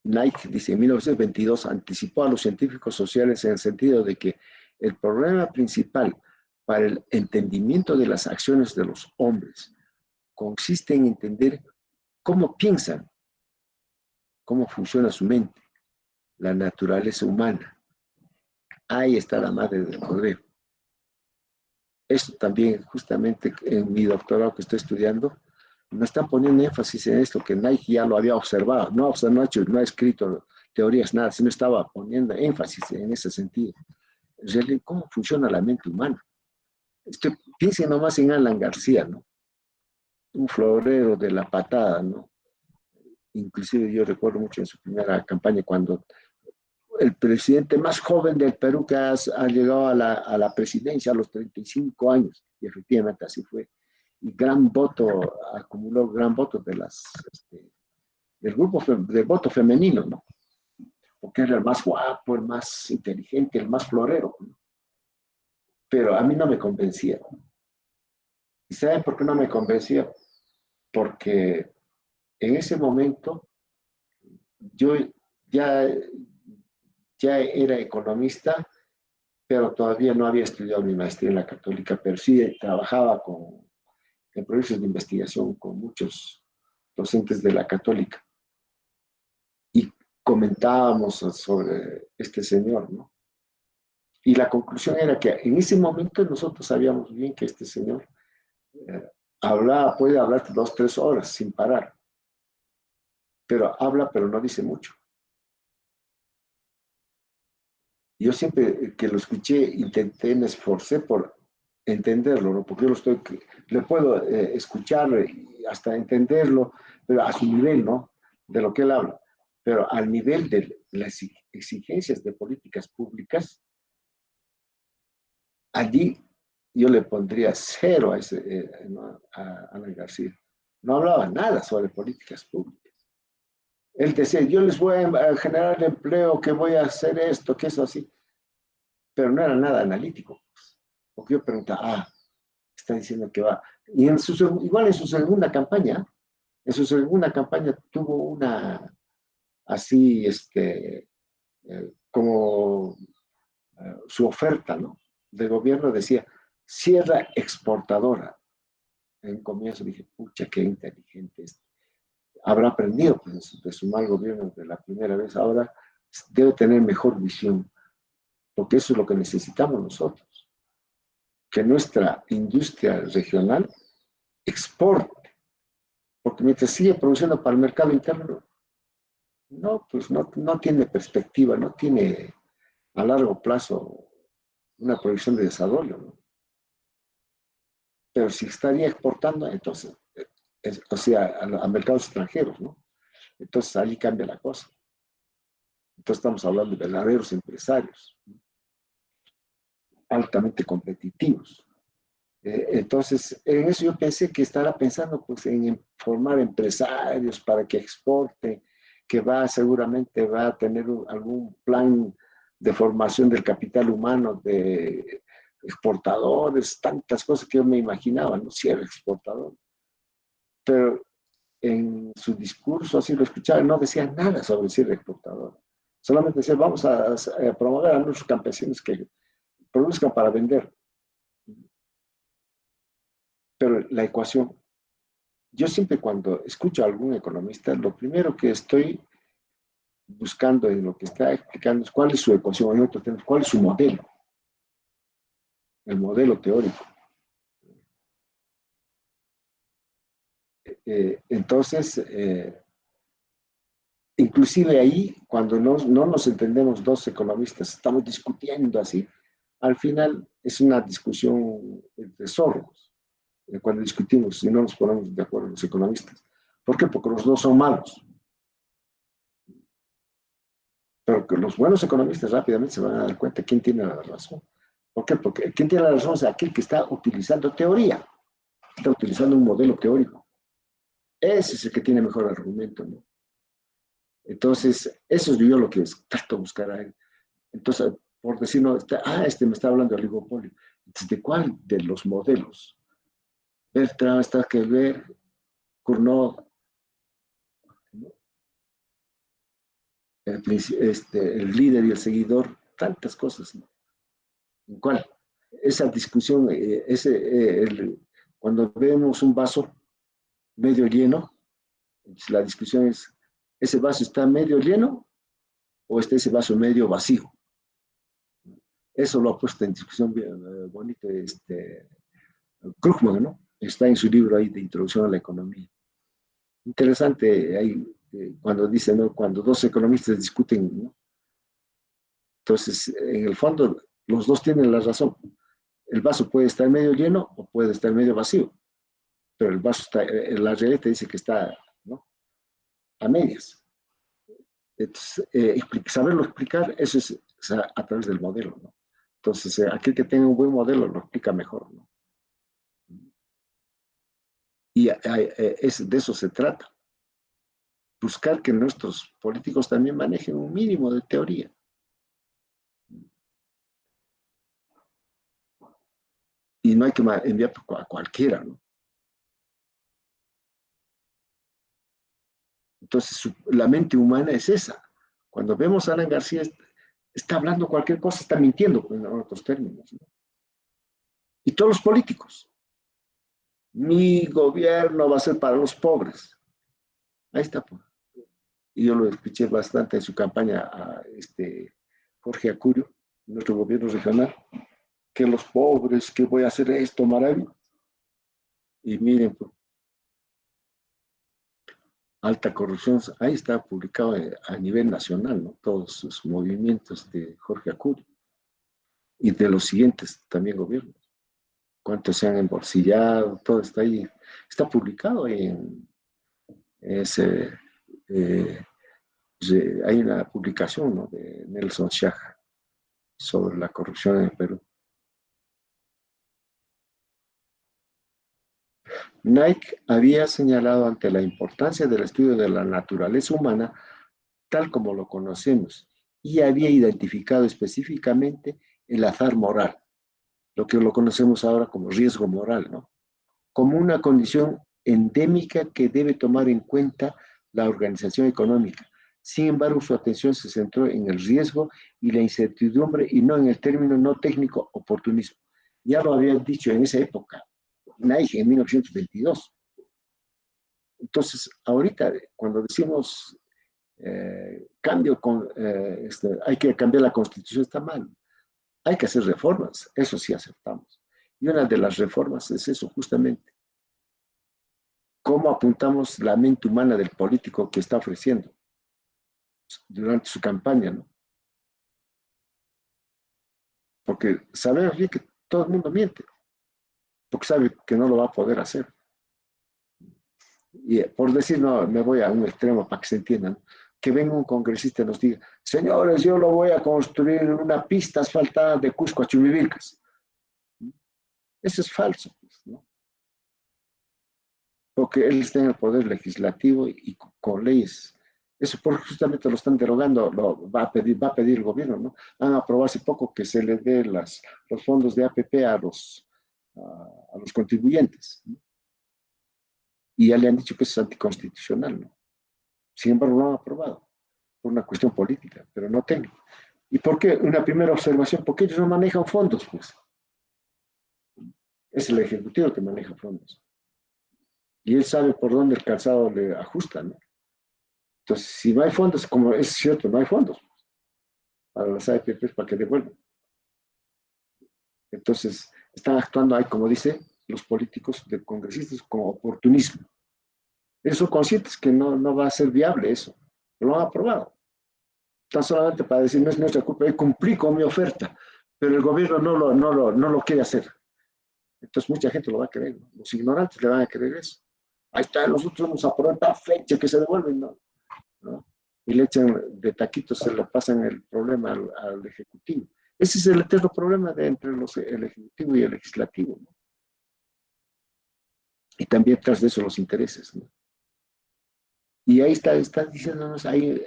Nike dice, en 1922 anticipó a los científicos sociales en el sentido de que el problema principal para el entendimiento de las acciones de los hombres consiste en entender cómo piensan, cómo funciona su mente, la naturaleza humana. Ahí está la madre del cordero. Esto también, justamente en mi doctorado que estoy estudiando, me están poniendo énfasis en esto que Nike ya lo había observado, no ha escrito teorías, nada, sino estaba poniendo énfasis en ese sentido. En realidad, ¿cómo funciona la mente humana? Piensen nomás en Alan García, ¿no? Un florero de la patada, ¿no? Inclusive yo recuerdo mucho en su primera campaña cuando el presidente más joven del Perú que ha llegado a la presidencia a los 35 años, y efectivamente así fue, y acumuló gran voto del grupo del voto femenino, ¿no? porque era el más guapo, el más inteligente, el más florero, ¿no? Pero a mí no me convencía. ¿Y saben por qué no me convencía? Porque en ese momento yo ya, ya era economista, pero todavía no había estudiado mi maestría en la Católica, pero sí trabajaba en proyectos de investigación con muchos docentes de la Católica y comentábamos sobre este señor, ¿no? Y la conclusión era que en ese momento nosotros sabíamos bien que este señor puede hablar 2, 3 horas sin parar, pero habla, pero no dice mucho. Yo siempre que lo escuché, me esforcé por entenderlo, ¿no? Porque le puedo escuchar y hasta entenderlo, pero a su nivel, ¿no? De lo que él habla. Pero al nivel de las exigencias de políticas públicas, allí yo le pondría 0 ¿no? A Ana García. No hablaba nada sobre políticas públicas. Él decía, yo les voy a generar empleo, que voy a hacer esto, que eso así, pero no era nada analítico. Pues. Porque yo preguntaba, está diciendo que va. Y igual en su segunda campaña tuvo una así, como su oferta, ¿no? De gobierno decía, sierra exportadora. En comienzo dije, pucha, qué inteligente es. Habrá aprendido pues, de su mal gobierno de la primera vez, ahora debe tener mejor visión, porque eso es lo que necesitamos nosotros, que nuestra industria regional exporte, porque mientras sigue produciendo para el mercado interno, no, pues no tiene perspectiva, no tiene a largo plazo una proyección de desarrollo, ¿no? Pero si estaría exportando, entonces, o sea, a mercados extranjeros, ¿no? Entonces ahí cambia la cosa. Entonces estamos hablando de verdaderos empresarios, ¿no? Altamente competitivos. Entonces, en eso yo pensé que estaba pensando pues, en formar empresarios para que exporten, que seguramente va a tener algún plan de formación del capital humano, de exportadores, tantas cosas que yo me imaginaba, ¿no? Si era exportador. Pero en su discurso, así lo escuchaba, no decía nada sobre ser exportador. Solamente decía, vamos a promover a nuestros campesinos que produzcan para vender. Pero la ecuación, yo siempre cuando escucho a algún economista, lo primero que estoy buscando en lo que está explicando es cuál es su ecuación, en otros términos, cuál es su modelo, el modelo teórico. Entonces, inclusive ahí, cuando no nos entendemos dos economistas, estamos discutiendo así, al final es una discusión entre sordos, cuando discutimos y no nos ponemos de acuerdo los economistas. ¿Por qué? Porque los dos son malos. Pero que los buenos economistas rápidamente se van a dar cuenta quién tiene la razón. ¿Por qué? Porque quien tiene la razón es aquel que está utilizando teoría, está utilizando un modelo teórico. Ese es el que tiene mejor argumento, ¿no? Entonces, eso es yo lo que trato de buscar ahí. Entonces, por decir, no, me está hablando de oligopolio. Entonces, ¿de cuál de los modelos? Bertrand, Stakelberg, Cournot, ¿no? El líder y el seguidor, tantas cosas, ¿no? ¿En cuál? Esa discusión, cuando vemos un vaso medio lleno, la discusión es, ¿ese vaso está medio lleno o está ese vaso medio vacío? Eso lo ha puesto en discusión bien, bonito Krugman, ¿no? Está en su libro ahí de Introducción a la Economía. Interesante ahí, cuando dice, ¿no? Cuando dos economistas discuten, ¿no? Entonces, en el fondo, los dos tienen la razón. El vaso puede estar medio lleno o puede estar medio vacío, pero el vaso está, la realidad dice que está, ¿no? A medias. Entonces, saberlo explicar, eso es a través del modelo, ¿no? Entonces, aquel que tenga un buen modelo lo explica mejor, ¿no? Y de eso se trata. buscar que nuestros políticos también manejen un mínimo de teoría. Y no hay que enviar a cualquiera, ¿no? Entonces, la mente humana es esa. Cuando vemos a Alan García, está hablando cualquier cosa, está mintiendo, en otros términos, ¿no? Y todos los políticos. Mi gobierno va a ser para los pobres. Ahí está, pues. Y yo lo escuché bastante en su campaña a Jorge Acurio, nuestro gobierno regional, que los pobres, que voy a hacer esto, maravilla. Y miren, pues, alta corrupción, ahí está publicado a nivel nacional, ¿no? Todos sus movimientos de Jorge Acurio y de los siguientes también gobiernos. Cuántos se han embolsillado, todo está ahí, está publicado ahí en ese, eh, hay una publicación, ¿no?, de Nelson Schaja sobre la corrupción en el Perú. Nike había señalado ante la importancia del estudio de la naturaleza humana tal como lo conocemos y había identificado específicamente el azar moral, lo que lo conocemos ahora como riesgo moral, ¿no?, como una condición endémica que debe tomar en cuenta la organización económica. Sin embargo, su atención se centró en el riesgo y la incertidumbre y no en el término no técnico oportunismo. Ya lo había dicho en esa época, Nike, en 1922. Entonces, ahorita, cuando decimos cambio, hay que cambiar la constitución, está mal. Hay que hacer reformas, eso sí aceptamos. Y una de las reformas es eso, justamente. ¿Cómo apuntamos la mente humana del político que está ofreciendo durante su campaña, ¿no? Porque sabemos bien que todo el mundo miente, porque sabe que no lo va a poder hacer. Y por decir, no, me voy a un extremo para que se entiendan, que venga un congresista y nos diga, señores, yo lo voy a construir en una pista asfaltada de Cusco a Chumivilcas. Eso es falso, pues, ¿no? Porque él está en el poder legislativo y con leyes. Eso por, justamente lo están derogando, lo va a pedir el gobierno, ¿no? Han aprobado hace poco que se le dé los fondos de APP a los contribuyentes, ¿no? Y ya le han dicho que eso es anticonstitucional, ¿no? Sin embargo, lo han aprobado por una cuestión política, pero no técnica. ¿Y por qué? Una primera observación, porque ellos no manejan fondos, pues. Es el Ejecutivo que maneja fondos. Y él sabe por dónde el calzado le ajusta, ¿no? Entonces, si no hay fondos, como es cierto, no hay fondos para las APP para que devuelvan. Entonces, están actuando ahí, como dice los políticos de congresistas, como oportunismo. Ellos son conscientes que no va a ser viable eso. Lo han aprobado. Tan solamente para decir, no es nuestra culpa, yo cumplí con mi oferta, pero el gobierno no lo quiere hacer. Entonces, mucha gente lo va a creer, ¿no? Los ignorantes le van a creer eso. Ahí está, nosotros vamos a aprobar esta fecha que se devuelven, ¿no? ¿No? Y le echan de taquitos, se le pasan el problema al Ejecutivo. Ese es el eterno problema entre el Ejecutivo y el Legislativo, ¿no? Y también tras de eso los intereses, ¿no? Y ahí está diciéndonos, ahí,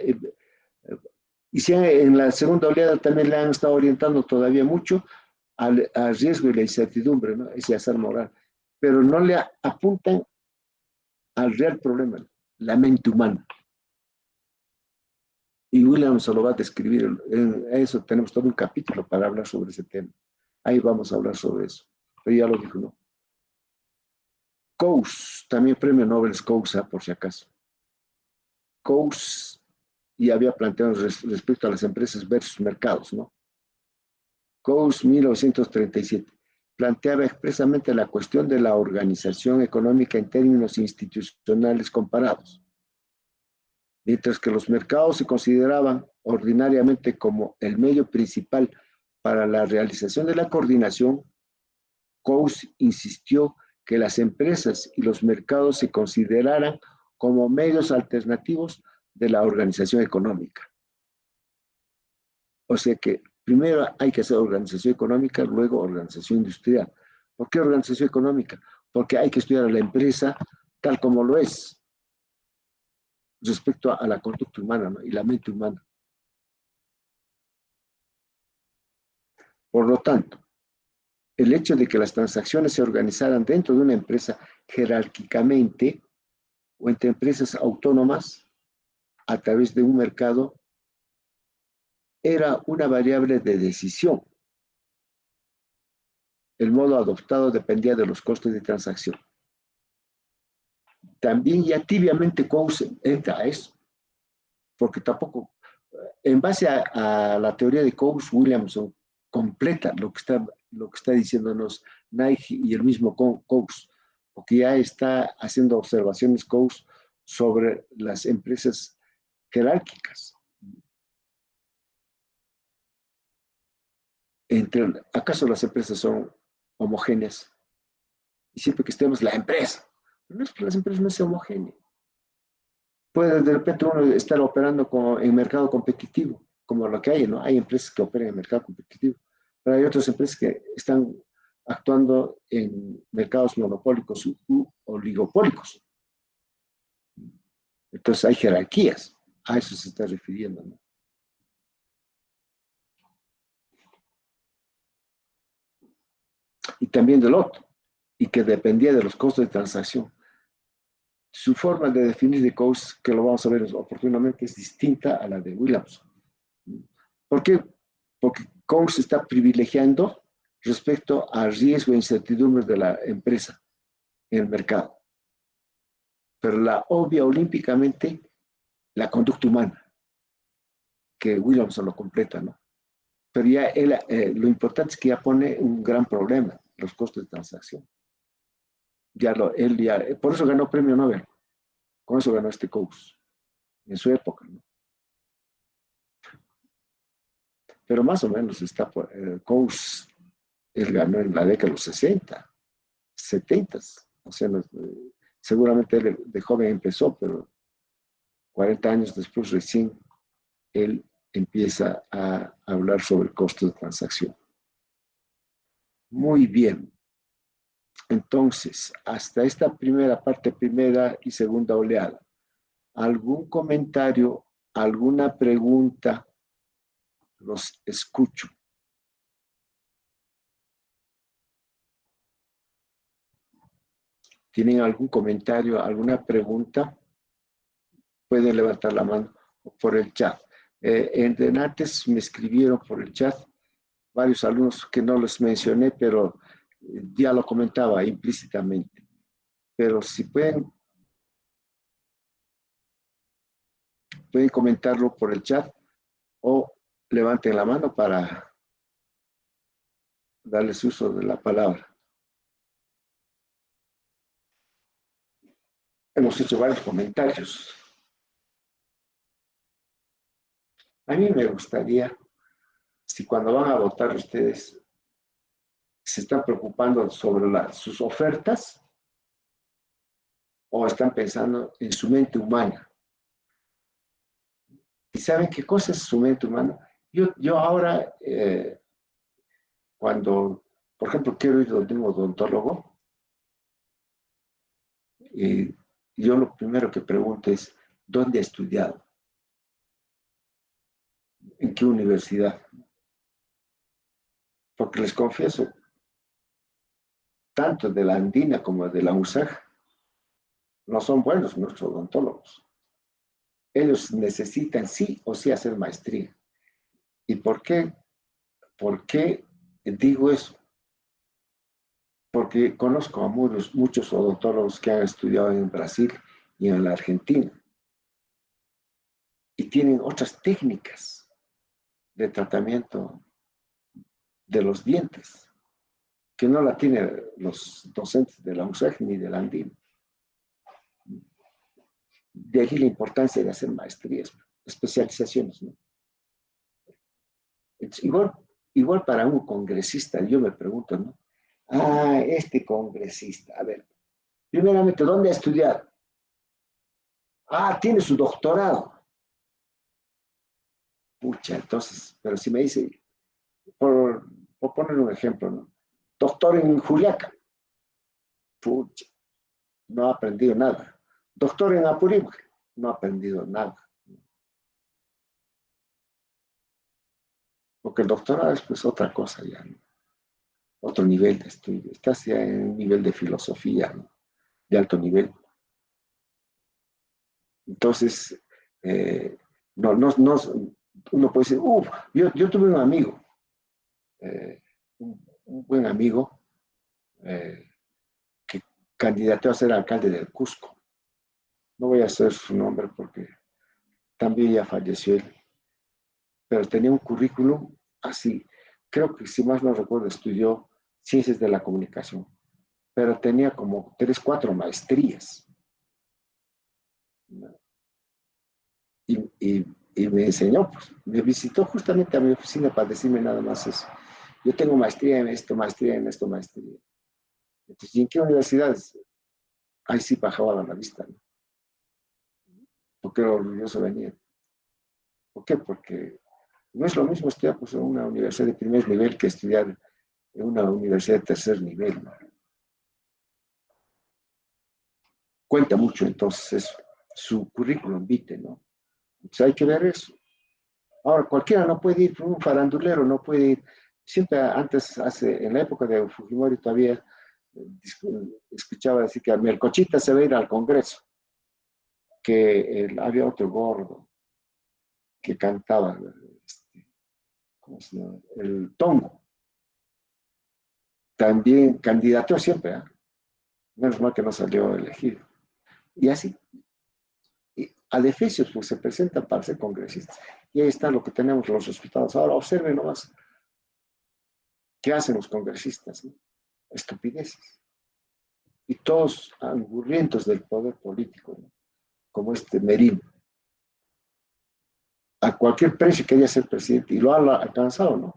y si en la segunda oleada también le han estado orientando todavía mucho al riesgo y la incertidumbre, ¿no? Ese azar moral. Pero no le apuntan al real problema, la mente humana. Y William se lo va a describir, en eso tenemos todo un capítulo para hablar sobre ese tema. Ahí vamos a hablar sobre eso. Pero ya lo dijo, ¿no? Coase, también premio Nobel Coase, por si acaso. Coase y había planteado respecto a las empresas versus mercados, ¿no? Coase 1937 planteaba expresamente la cuestión de la organización económica en términos institucionales comparados. Mientras que los mercados se consideraban ordinariamente como el medio principal para la realización de la coordinación, Coase insistió que las empresas y los mercados se consideraran como medios alternativos de la organización económica. O sea que primero hay que hacer organización económica, luego organización industrial. ¿Por qué organización económica? Porque hay que estudiar a la empresa tal como lo es. respecto a la conducta humana, ¿no? Y la mente humana. Por lo tanto, el hecho de que las transacciones se organizaran dentro de una empresa jerárquicamente o entre empresas autónomas a través de un mercado era una variable de decisión. El modo adoptado dependía de los costes de transacción. También ya tibiamente Coase entra a eso, porque tampoco, en base a la teoría de Coase-Williamson, completa lo que está diciéndonos Nike y el mismo Coase, porque ya está haciendo observaciones Coase sobre las empresas jerárquicas. ¿Acaso las empresas son homogéneas? Y siempre que estemos la empresa, no es que las empresas no sean homogéneas. Puede de repente uno estar operando en mercado competitivo, como lo que hay, ¿no? Hay empresas que operan en mercado competitivo, pero hay otras empresas que están actuando en mercados monopólicos u oligopólicos. Entonces hay jerarquías, a eso se está refiriendo, ¿no? Y también del otro, y que dependía de los costos de transacción. Su forma de definir de cost, que lo vamos a ver oportunamente, es distinta a la de Williamson. ¿Por qué? Porque cost está privilegiando respecto al riesgo e incertidumbre de la empresa en el mercado. Pero la obvia olímpicamente la conducta humana, que Williamson lo completa, ¿no? Pero ya lo importante es que ya pone un gran problema, los costos de transacción. Por eso ganó premio Nobel, con eso ganó este Coase en su época, ¿no? Pero más o menos está por Coase, él ganó en la década de los 60, 70, o sea, seguramente él de joven empezó, pero 40 años después recién él empieza a hablar sobre el costo de transacción. Muy bien. Entonces, hasta esta primera parte, primera y segunda oleada, ¿algún comentario, alguna pregunta? Los escucho. ¿Tienen algún comentario, alguna pregunta? Pueden levantar la mano por el chat. Antes me escribieron por el chat varios alumnos que no los mencioné, pero ya lo comentaba implícitamente. Pero si pueden comentarlo por el chat o levanten la mano para darles uso de la palabra. Hemos hecho varios comentarios. A mí me gustaría, si cuando van a votar ustedes se están preocupando sobre sus ofertas o están pensando en su mente humana. ¿Y saben qué cosa es su mente humana? Yo ahora, cuando, por ejemplo, quiero ir donde un odontólogo, yo lo primero que pregunto es, ¿dónde ha estudiado? ¿En qué universidad? Porque les confieso, tanto de la Andina como de la USAG, no son buenos nuestros odontólogos. Ellos necesitan sí o sí hacer maestría. ¿Y por qué? ¿Por qué digo eso? Porque conozco a muchos odontólogos que han estudiado en Brasil y en la Argentina y tienen otras técnicas de tratamiento de los dientes que no la tienen los docentes de la USAG ni de la Andina. De aquí la importancia de hacer maestrías, especializaciones, ¿no? Igual para un congresista, yo me pregunto, ¿no? Este congresista, a ver, primeramente, ¿dónde ha estudiado? Tiene su doctorado. Pucha, entonces, pero si me dice, por poner un ejemplo, ¿no? Doctor en Juliaca. Pucha, no ha aprendido nada. Doctor en Apurímac. no ha aprendido nada. Porque el doctorado es pues otra cosa ya, ¿no? Otro nivel de estudio. Estás ya en un nivel de filosofía, ¿no? De alto nivel. Entonces, eh, no, no, no, uno puede decir, yo tuve un amigo, un buen amigo, eh, que candidato a ser alcalde del Cusco. No voy a hacer su nombre porque también ya falleció él, pero tenía un currículum así. Creo que, si más no recuerdo, estudió ciencias de la comunicación, pero tenía como 3, 4 maestrías, ¿no? Y, y, y me enseñó, pues, me visitó justamente a mi oficina para decirme nada más eso. Yo tengo maestría en esto, maestría en esto, maestría. Entonces, ¿y en qué universidades? Ahí sí bajaba la vista, ¿no? Porque era orgulloso venía. ¿Por qué? Porque no es lo mismo estudiar pues, en una universidad de primer nivel que estudiar en una universidad de tercer nivel, ¿no? Cuenta mucho entonces eso, su currículum vitae, ¿no? Entonces hay que ver eso. Ahora, cualquiera no puede ir, un farandulero no puede ir. Siempre antes, en la época de Fujimori todavía escuchaba decir que Melcochita se va a ir al Congreso, que había otro gordo que cantaba, ¿cómo se llama? El Tongo, también candidato siempre, ¿eh? Menos mal que no salió elegido. Y así, y adefesios pues se presentan para ser congresistas. Y ahí está lo que tenemos los resultados. Ahora observen nomás qué hacen los congresistas, ¿no? Estupideces. Y todos angurrientos del poder político, ¿no? Como este Merino. A cualquier precio quería ser presidente y lo ha alcanzado, ¿no?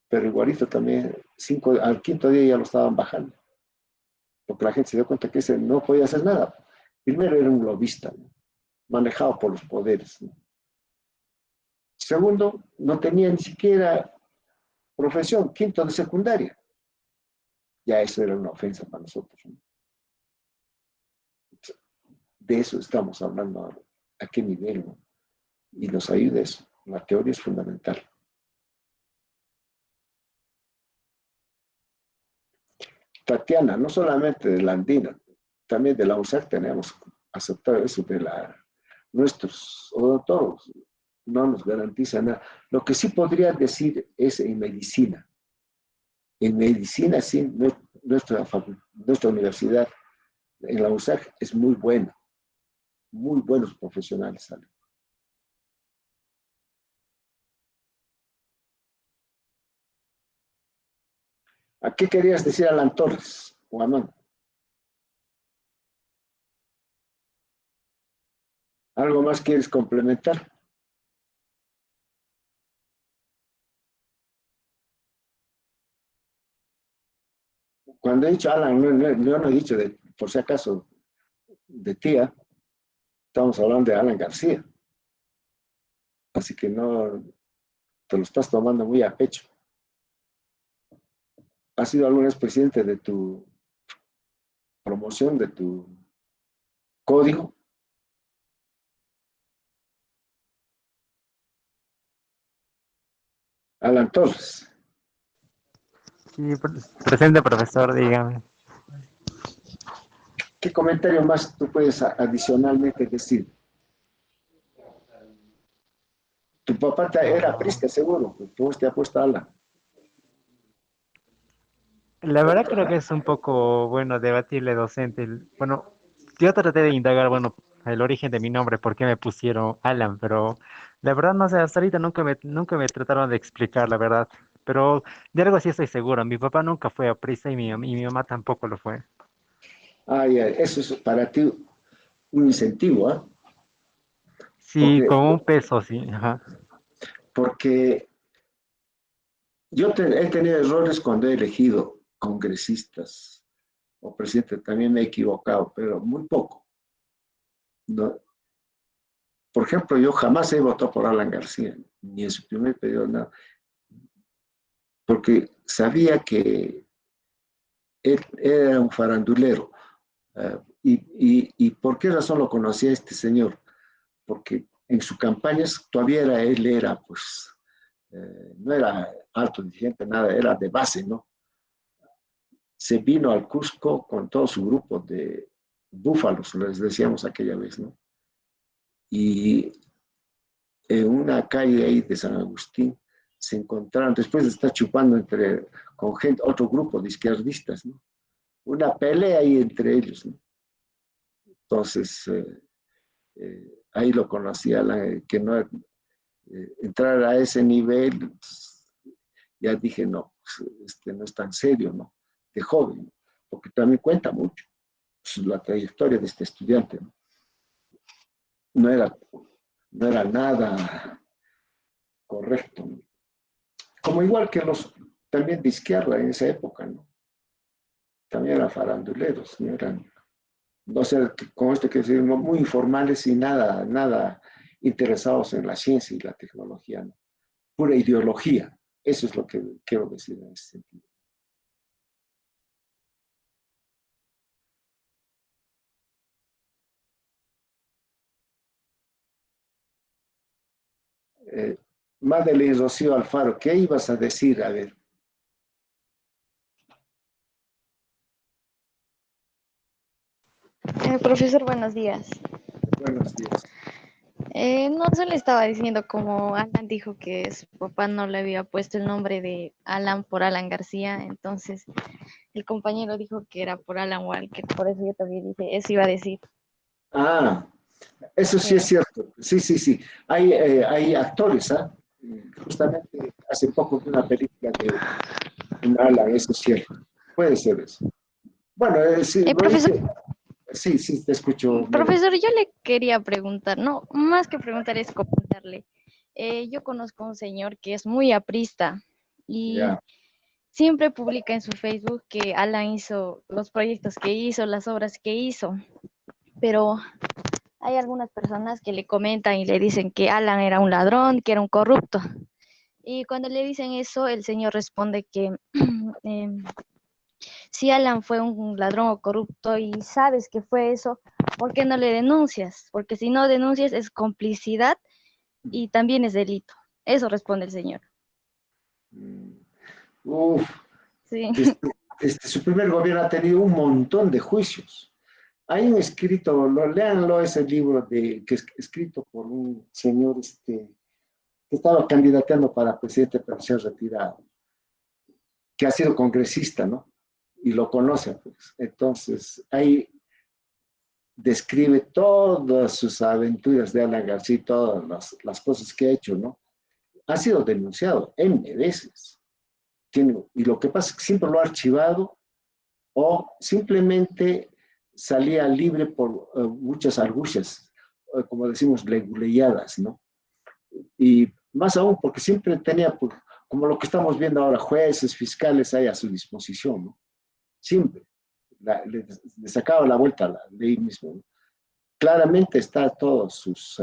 Pero igualito también, al quinto día ya lo estaban bajando, porque la gente se dio cuenta que ese no podía hacer nada. Primero era un lobista, ¿no? Manejado por los poderes, ¿no? Segundo, no tenía ni siquiera profesión, quinto de secundaria. Ya eso era una ofensa para nosotros, ¿no? De eso estamos hablando ahora. ¿A qué nivel, no? Y nos ayuda eso. La teoría es fundamental. Tatiana, no solamente de la andina, también de la USAC tenemos aceptado eso de nuestros odontólogos. No nos garantiza nada. Lo que sí podría decir es en medicina. En medicina, sí, nuestra universidad, en la USAC, es muy buena. Muy buenos profesionales salen. ¿A qué querías decir, Alan Torres, Juan? ¿Algo más quieres complementar? Cuando he dicho Alan, yo no he dicho, por si acaso, de tía, estamos hablando de Alan García. Así que no te lo estás tomando muy a pecho. ¿Has sido alguna vez presidente de tu promoción, de tu código? Alan Torres. Sí, presente profesor, dígame. ¿Qué comentario más tú puedes adicionalmente decir? Tu papá era Ah, prista, seguro, tú te ha puesto Alan. la verdad creo que es un poco, bueno, debatible docente. Bueno, yo traté de indagar, bueno, el origen de mi nombre, por qué me pusieron Alan, pero la verdad no sé, hasta ahorita nunca me trataron de explicar la verdad. Pero de algo sí estoy seguro, mi papá nunca fue aprista y mi mamá tampoco lo fue. Ah, ya, eso es para ti un incentivo, ¿eh? Sí, Porque, como un peso, sí, ajá. porque he tenido errores cuando he elegido congresistas o presidente, también me he equivocado, pero muy poco. No, por ejemplo, yo jamás he votado por Alan García, ni en su primer periodo, nada, porque sabía que él era un farandulero. ¿Y por qué razón lo conocía este señor? Porque en sus campañas todavía él era, pues, no era alto dirigente, nada, era de base, ¿no? Se vino al Cusco con todo su grupo de búfalos, les decíamos aquella vez, ¿no? Y en una calle ahí de San Agustín se encontraron, después de estar chupando con gente, otro grupo de izquierdistas, ¿no? Una pelea ahí entre ellos, ¿no? Entonces, ahí lo conocía, que no entrar a ese nivel, pues, ya dije, no, pues, no es tan serio, ¿no? De joven, ¿no? Porque también cuenta mucho pues, la trayectoria de este estudiante, ¿no? No era, no era nada correcto, ¿no? Como igual que los también de izquierda en esa época, ¿no? También eran faranduleros, no eran, no sé, con esto que decir, muy informales y nada interesados en la ciencia y la tecnología, ¿no? Pura ideología. Eso es lo que quiero decir en ese sentido. Eh, Madeleine Rocío Alfaro, ¿qué ibas a decir? A ver, Profesor, buenos días. buenos días. No se le estaba diciendo como Alan dijo que su papá no le había puesto el nombre de Alan por Alan García, entonces el compañero dijo que era por Alan Walker, por eso yo también dije, eso iba a decir. Ah, eso sí es Sí. cierto. Sí, sí, sí. Hay actores, ¿ah? Justamente hace poco vi una película de un Alan, eso es cierto. Puede ser eso. Bueno, sí, Profesor, sí, sí, te escucho, Mary. profesor, yo le quería preguntar, no, más que preguntar es comentarle. Yo conozco a un señor que es muy aprista y Ya. siempre publica en su Facebook que Alan hizo los proyectos que hizo, las obras que hizo, pero hay algunas personas que le comentan y le dicen que Alan era un ladrón, que era un corrupto. Y cuando le dicen eso, el señor responde que eh, si Alan fue un ladrón o corrupto y sabes que fue eso, ¿por qué no le denuncias? Porque si no denuncias es complicidad y también es delito. Eso responde el señor. Mm. Uf, Sí. su primer gobierno ha tenido un montón de juicios. Hay un escrito, léanlo ese libro que es escrito por un señor que estaba candidateando para presidente, pero se ha retirado, que ha sido congresista, ¿no? Y lo conoce, pues. Entonces, ahí describe todas sus aventuras de Alan García, todas las cosas que ha hecho, ¿no? Ha sido denunciado N veces. Y lo que pasa es que siempre lo ha archivado o simplemente salía libre por muchas argucias, como decimos, leguleyadas, ¿no? Y más aún porque siempre tenía, pues, como lo que estamos viendo ahora, jueces, fiscales ahí a su disposición, ¿no? Siempre. Le sacaba la vuelta a la ley mismo, ¿no? Claramente está todos sus,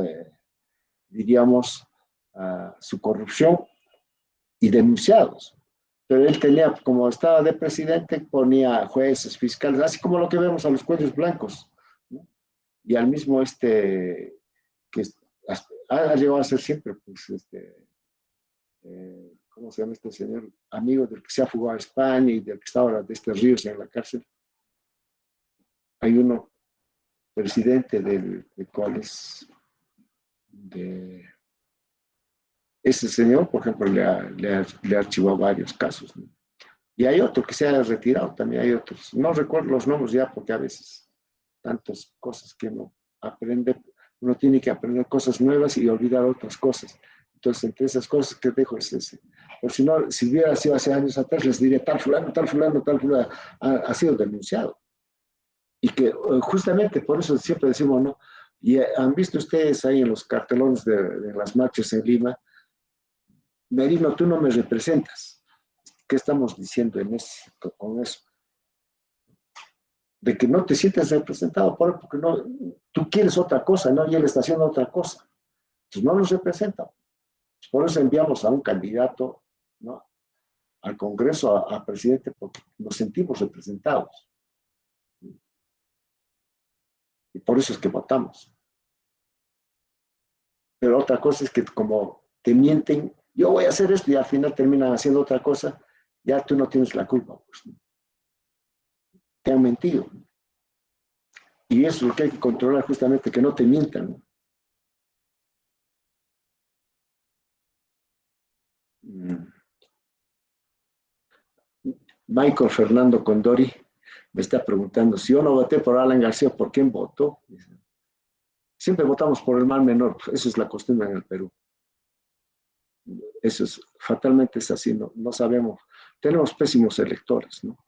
diríamos, su corrupción y denunciados. Pero él tenía, como estaba de presidente, ponía jueces, fiscales, así como lo que vemos a los cuellos blancos, ¿no? Y al mismo que ha llegado a ser siempre, pues, ¿cómo se llama este señor? Amigo del que se ha fugado a España y del que está ahora de este Ríos en la cárcel. Hay uno, presidente de cuál es, de ese señor, por ejemplo, le ha archivado varios casos, ¿no? Y hay otro que se ha retirado, también hay otros. No recuerdo los nombres ya porque a veces tantas cosas que uno aprende, uno tiene que aprender cosas nuevas y olvidar otras cosas. Entonces, entre esas cosas que dejo es ese. Pero si no, si hubiera sido hace años atrás, les diría tal fulano, tal fulano, tal fulano, ha sido denunciado. Y que justamente por eso siempre decimos, ¿no? Y han visto ustedes ahí en los cartelones de las marchas en Lima, Merino, tú no me representas. ¿Qué estamos diciendo con eso? De que no te sientes representado porque no, tú quieres otra cosa, ¿no? Y él está haciendo otra cosa. Entonces no nos representa. Por eso enviamos a un candidato, ¿no? Al Congreso, a presidente, porque nos sentimos representados. Y por eso es que votamos. Pero otra cosa es que como te mienten, yo voy a hacer esto y al final terminan haciendo otra cosa, ya tú no tienes la culpa. Pues. Te han mentido. Y eso es lo que hay que controlar justamente, que no te mientan. ¿No? Michael Fernando Condori me está preguntando, si yo no voté por Alan García, ¿por quién votó? Siempre votamos por el mal menor, eso es la costumbre en el Perú. Eso es, fatalmente es así, no sabemos. Tenemos pésimos electores, ¿no?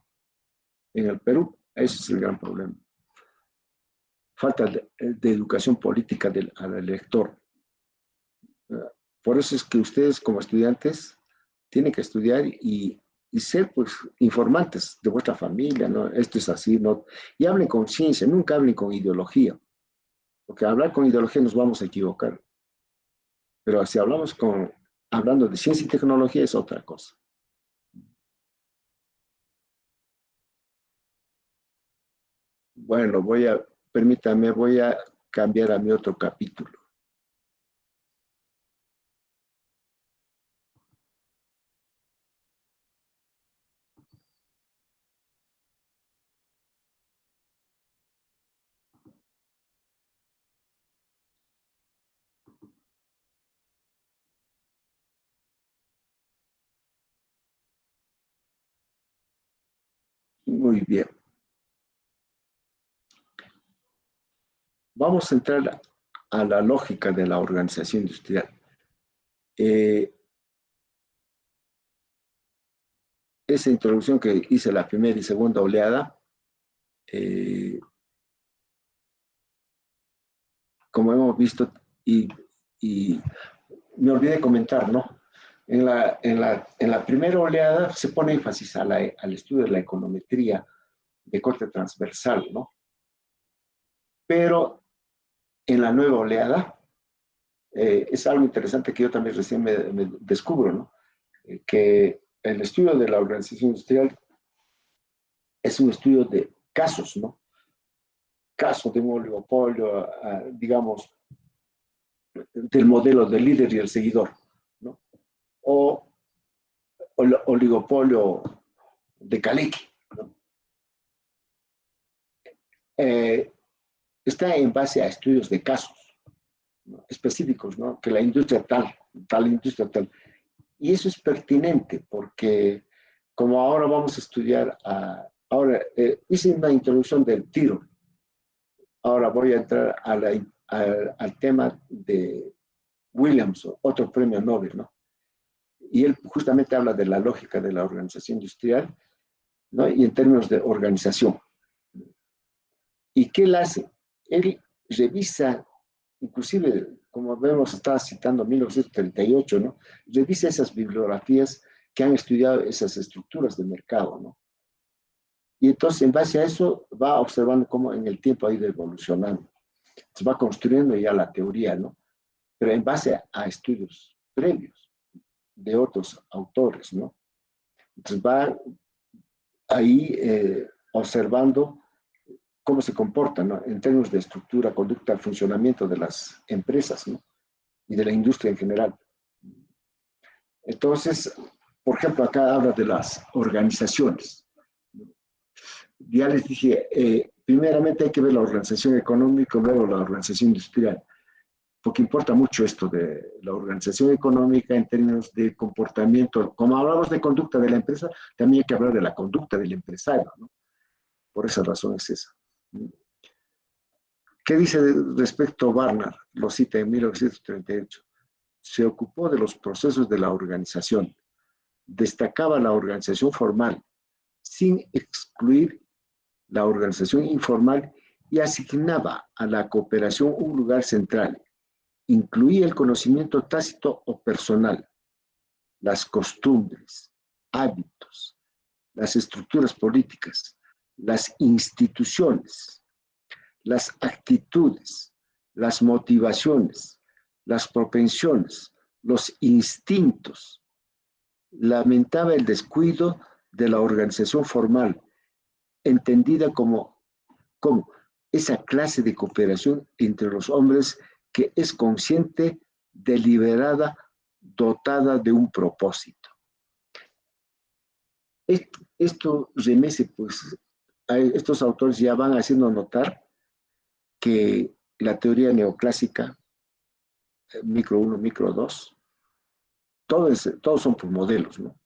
En el Perú, ese es el gran problema. Falta de educación política al elector. Por eso es que ustedes como estudiantes tienen que estudiar y ser pues informantes de vuestra familia, ¿no? Esto es así, ¿no? Y hablen con ciencia, nunca hablen con ideología, porque hablar con ideología nos vamos a equivocar. Pero si hablando de ciencia y tecnología es otra cosa. Bueno, permítame, voy a cambiar a mi otro capítulo. Muy bien. Vamos a entrar a la lógica de la organización industrial. Esa introducción que hice la primera y segunda oleada, como hemos visto, y me olvidé comentar, ¿no? En la primera oleada se pone énfasis al estudio de la econometría de corte transversal, ¿no? Pero en la nueva oleada, es algo interesante que yo también recién me descubro, ¿no? Que el estudio de la organización industrial es un estudio de casos, ¿no? Casos de un oligopolio, digamos, del modelo del líder y el seguidor, ¿no? O oligopolio de Kaleki, ¿no? Está en base a estudios de casos, ¿no? Específicos, ¿no? Que la industria tal industria tal. Y eso es pertinente porque como ahora vamos a estudiar, hice una introducción del tiro, ahora voy a entrar al tema de Williams, otro premio Nobel, ¿no? Y él justamente habla de la lógica de la organización industrial, ¿no? Y en términos de organización. ¿Y qué él hace? Él revisa, inclusive, como vemos, estaba citando 1938, ¿no? Revisa esas bibliografías que han estudiado esas estructuras de mercado, ¿no? Y entonces, en base a eso, va observando cómo en el tiempo ha ido evolucionando. Se va construyendo ya la teoría, ¿no? Pero en base a estudios previos de otros autores, ¿no? Entonces va ahí observando cómo se comporta, ¿no? En términos de estructura, conducta, funcionamiento de las empresas, ¿no? Y de la industria en general. Entonces, por ejemplo, acá habla de las organizaciones. Ya les dije, primeramente hay que ver la organización económica, luego la organización industrial, porque importa mucho esto de la organización económica en términos de comportamiento. Como hablamos de conducta de la empresa, también hay que hablar de la conducta del empresario, ¿no? Por esa razón es esa. ¿Qué dice respecto a Barnard? Lo cita en 1938. Se ocupó de los procesos de la organización. Destacaba la organización formal, sin excluir la organización informal y asignaba a la cooperación un lugar central. Incluía el conocimiento tácito o personal, las costumbres, hábitos, las estructuras políticas, las instituciones, las actitudes, las motivaciones, las propensiones, los instintos. Lamentaba el descuido de la organización formal, entendida como esa clase de cooperación entre los hombres que es consciente, deliberada, dotada de un propósito. Esto remece, pues, a estos autores ya van haciendo notar que la teoría neoclásica, micro 1, micro 2, todos son por modelos, ¿no?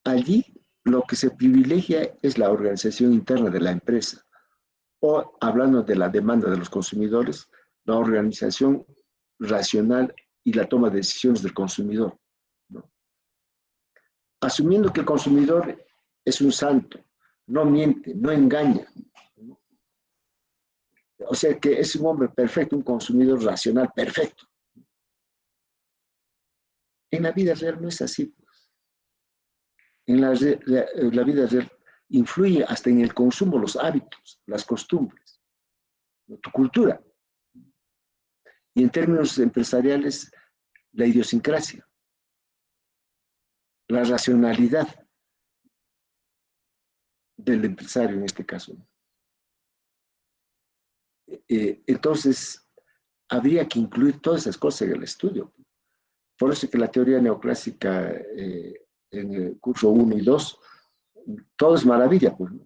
Allí lo que se privilegia es la organización interna de la empresa, o hablando de la demanda de los consumidores, la organización racional y la toma de decisiones del consumidor, ¿no? Asumiendo que el consumidor es un santo, no miente, no engaña, ¿no? O sea que es un hombre perfecto, un consumidor racional perfecto. En la vida real no es así, pues. En la vida real influye hasta en el consumo, los hábitos, las costumbres, ¿no? Tu cultura. Y en términos empresariales, la idiosincrasia, la racionalidad del empresario en este caso. Entonces, habría que incluir todas esas cosas en el estudio. Por eso que la teoría neoclásica en el curso 1 y 2, todo es maravilla, pues, ¿no?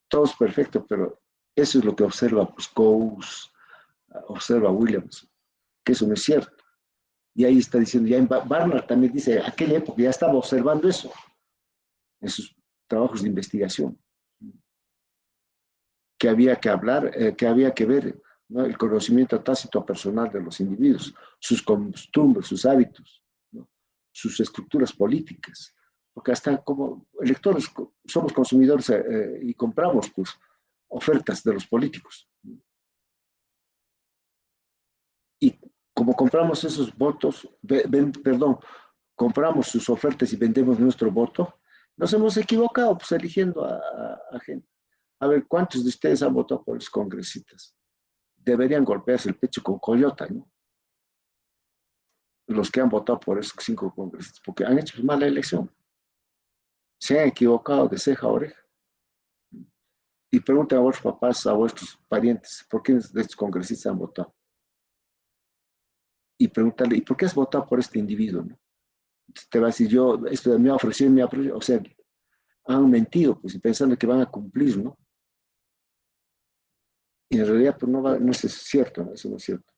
Todo es perfecto, pero eso es lo que observa pues, Coase, observa Williams, que eso no es cierto. Y ahí está diciendo, ya en Barnard también dice, aquella época ya estaba observando eso en sus trabajos de investigación, que había que hablar, que había que ver, ¿no? El conocimiento tácito personal de los individuos, sus costumbres, sus hábitos, ¿no? Sus estructuras políticas, porque hasta como electores somos consumidores y compramos pues, ofertas de los políticos. Y como compramos esos votos, compramos sus ofertas y vendemos nuestro voto, nos hemos equivocado pues eligiendo a gente. A ver, ¿cuántos de ustedes han votado por los congresistas? Deberían golpearse el pecho con coyota, ¿no? Los que han votado por esos 5 congresistas, porque han hecho mala elección. Se han equivocado de ceja a oreja. Y pregunten a vuestros papás, a vuestros parientes, ¿por qué de estos congresistas han votado? Y pregúntale, ¿y por qué has votado por este individuo, no? Entonces te va a decir, yo, esto me ha ofrecido, o sea, han mentido, pues, pensando que van a cumplir, ¿no? Y en realidad, pues, no es cierto, ¿no? Eso no es cierto.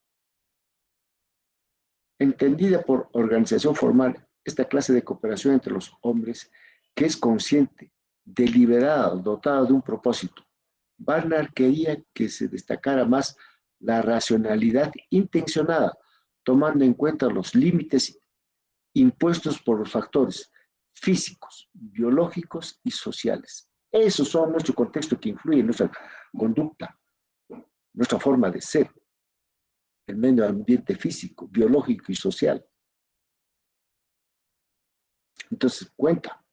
Entendida por organización formal, esta clase de cooperación entre los hombres, que es consciente, deliberada, dotada de un propósito. Barnard quería que se destacara más la racionalidad intencionada, tomando en cuenta los límites impuestos por los factores físicos, biológicos y sociales. Esos son nuestro contexto que influye en nuestra conducta, nuestra forma de ser, el medio ambiente físico, biológico y social. Entonces, cuenta.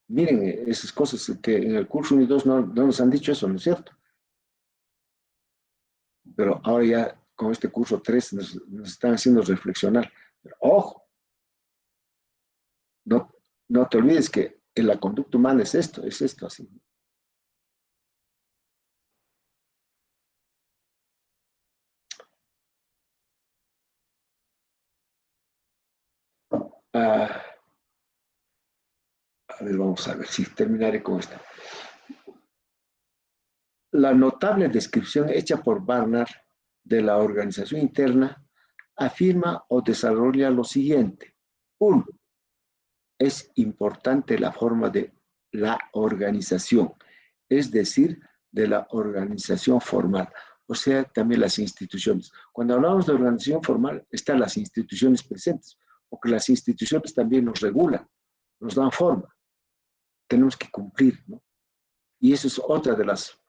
Miren, esas cosas que en el curso 1 y 2 no nos han dicho eso, ¿no es cierto? Pero ahora ya con este curso 3 nos están haciendo reflexionar. Pero, ojo, no te olvides que en la conducta humana es esto así. Ah, a ver, vamos a ver si terminaré con esta. La notable descripción hecha por Barnard de la organización interna afirma o desarrolla lo siguiente. 1. Es importante la forma de la organización, es decir, de la organización formal, o sea, también las instituciones. Cuando hablamos de organización formal, están las instituciones presentes, porque las instituciones también nos regulan, nos dan forma, tenemos que cumplir, ¿no? Y eso es otra de las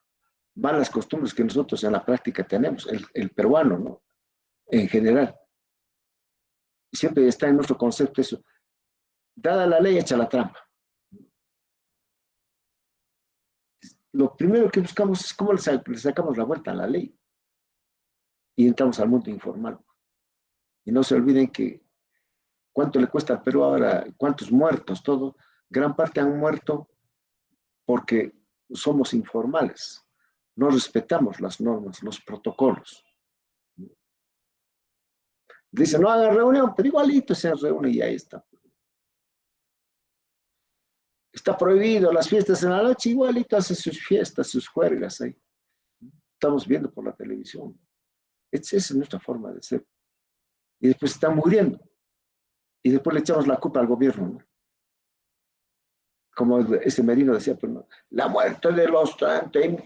malas costumbres que nosotros en la práctica tenemos, el peruano, ¿no? En general. Siempre está en nuestro concepto eso, dada la ley, echa la trampa. Lo primero que buscamos es cómo le sacamos la vuelta a la ley y entramos al mundo informal. Y no se olviden que cuánto le cuesta al Perú ahora, cuántos muertos, todo. Gran parte han muerto porque somos informales. no respetamos las normas, los protocolos. Dicen, no hagan reunión, pero igualito se reúne y ahí está. Está prohibido las fiestas en la noche, igualito hace sus fiestas, sus juergas ahí. Estamos viendo por la televisión. Esa es nuestra forma de ser. Y después están muriendo. Y después le echamos la culpa al gobierno, ¿no? Como este Merino decía, pues, ¿no? La muerte de los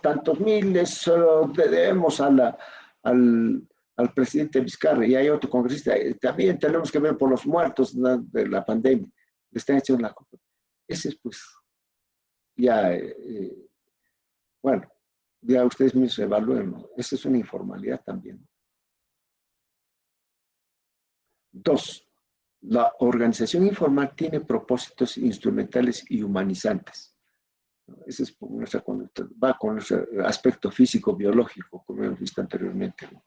tantos miles se lo debemos al presidente Vizcarra, y hay otro congresista, también tenemos que ver por los muertos, ¿no?, de la pandemia. Le están echando la culpa. Ese es, pues, ya, bueno, ya ustedes mismos evalúen, ¿no? Esa es una informalidad también. Dos, la organización informal tiene propósitos instrumentales y humanizantes. Ese es nuestra conducta, va con nuestro aspecto físico, biológico, como hemos visto anteriormente, ¿no?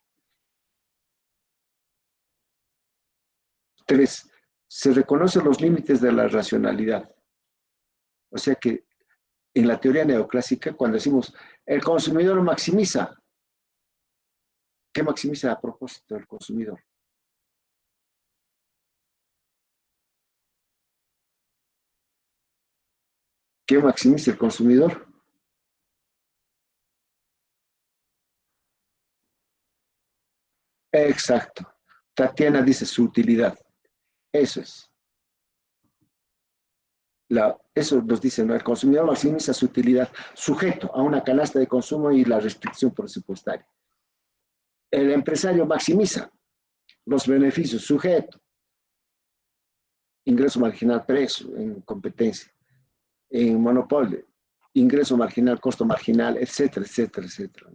Tres, se reconocen los límites de la racionalidad. O sea que en la teoría neoclásica, cuando decimos el consumidor maximiza, ¿qué maximiza a propósito del consumidor? ¿Qué maximiza el consumidor? Exacto. Tatiana dice su utilidad. Eso es. Eso nos dice, ¿no? El consumidor maximiza su utilidad sujeto a una canasta de consumo y la restricción presupuestaria. El empresario maximiza los beneficios sujeto, ingreso marginal precio en competencia, en monopolio, ingreso marginal, costo marginal, etcétera, etcétera, etcétera.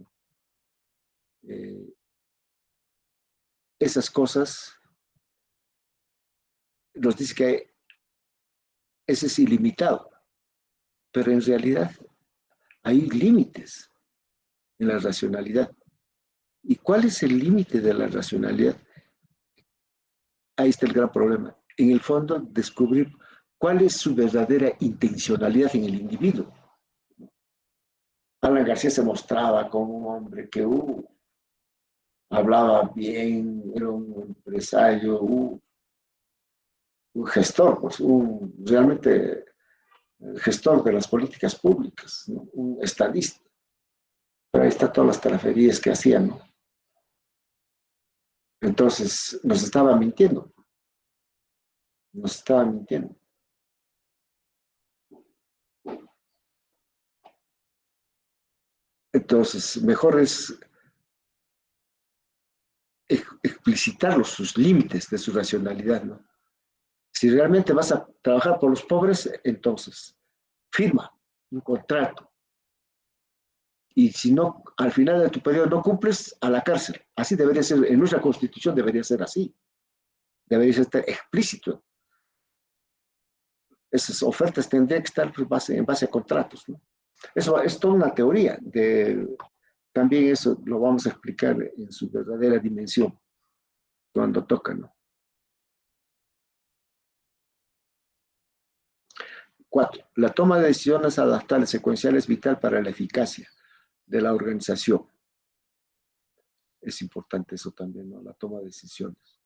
Esas cosas nos dice que ese es ilimitado, pero en realidad hay límites en la racionalidad. ¿Y cuál es el límite de la racionalidad? Ahí está el gran problema. En el fondo, descubrir cuál es su verdadera intencionalidad en el individuo. Alan García se mostraba como un hombre que hablaba bien, era un empresario, un gestor, pues, realmente gestor de las políticas públicas, ¿no? Un estadista. Pero ahí está todas las taraferías que hacían, ¿no? Entonces, nos estaba mintiendo. Nos estaba mintiendo. Entonces, mejor es explicitar sus límites de su racionalidad, ¿no? Si realmente vas a trabajar por los pobres, entonces firma un contrato. Y si no, al final de tu periodo no cumples, a la cárcel. Así debería ser, en nuestra constitución debería ser así. Debería estar explícito. Esas ofertas tendrían que estar pues, en base a contratos, ¿no? Eso es toda una teoría. También eso lo vamos a explicar en su verdadera dimensión cuando toca, ¿no? 4. La toma de decisiones adaptables secuenciales es vital para la eficacia de la organización. Es importante eso también, ¿no? La toma de decisiones.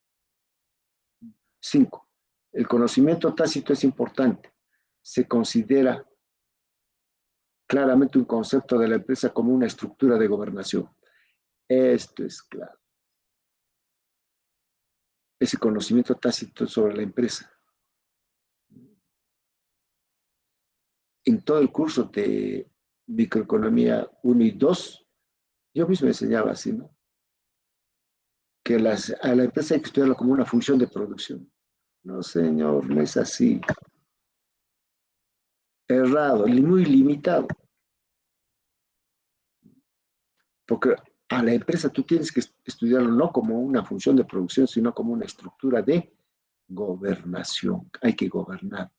5. El conocimiento tácito es importante. Se considera claramente un concepto de la empresa como una estructura de gobernación. Esto es claro. Ese conocimiento tácito sobre la empresa. En todo el curso de microeconomía 1 y 2, yo mismo enseñaba así, ¿no? Que a la empresa hay que estudiarlo como una función de producción. No, señor, no es así. Errado, muy limitado. Porque a la empresa tú tienes que estudiarlo no como una función de producción, sino como una estructura de gobernación. Hay que gobernar.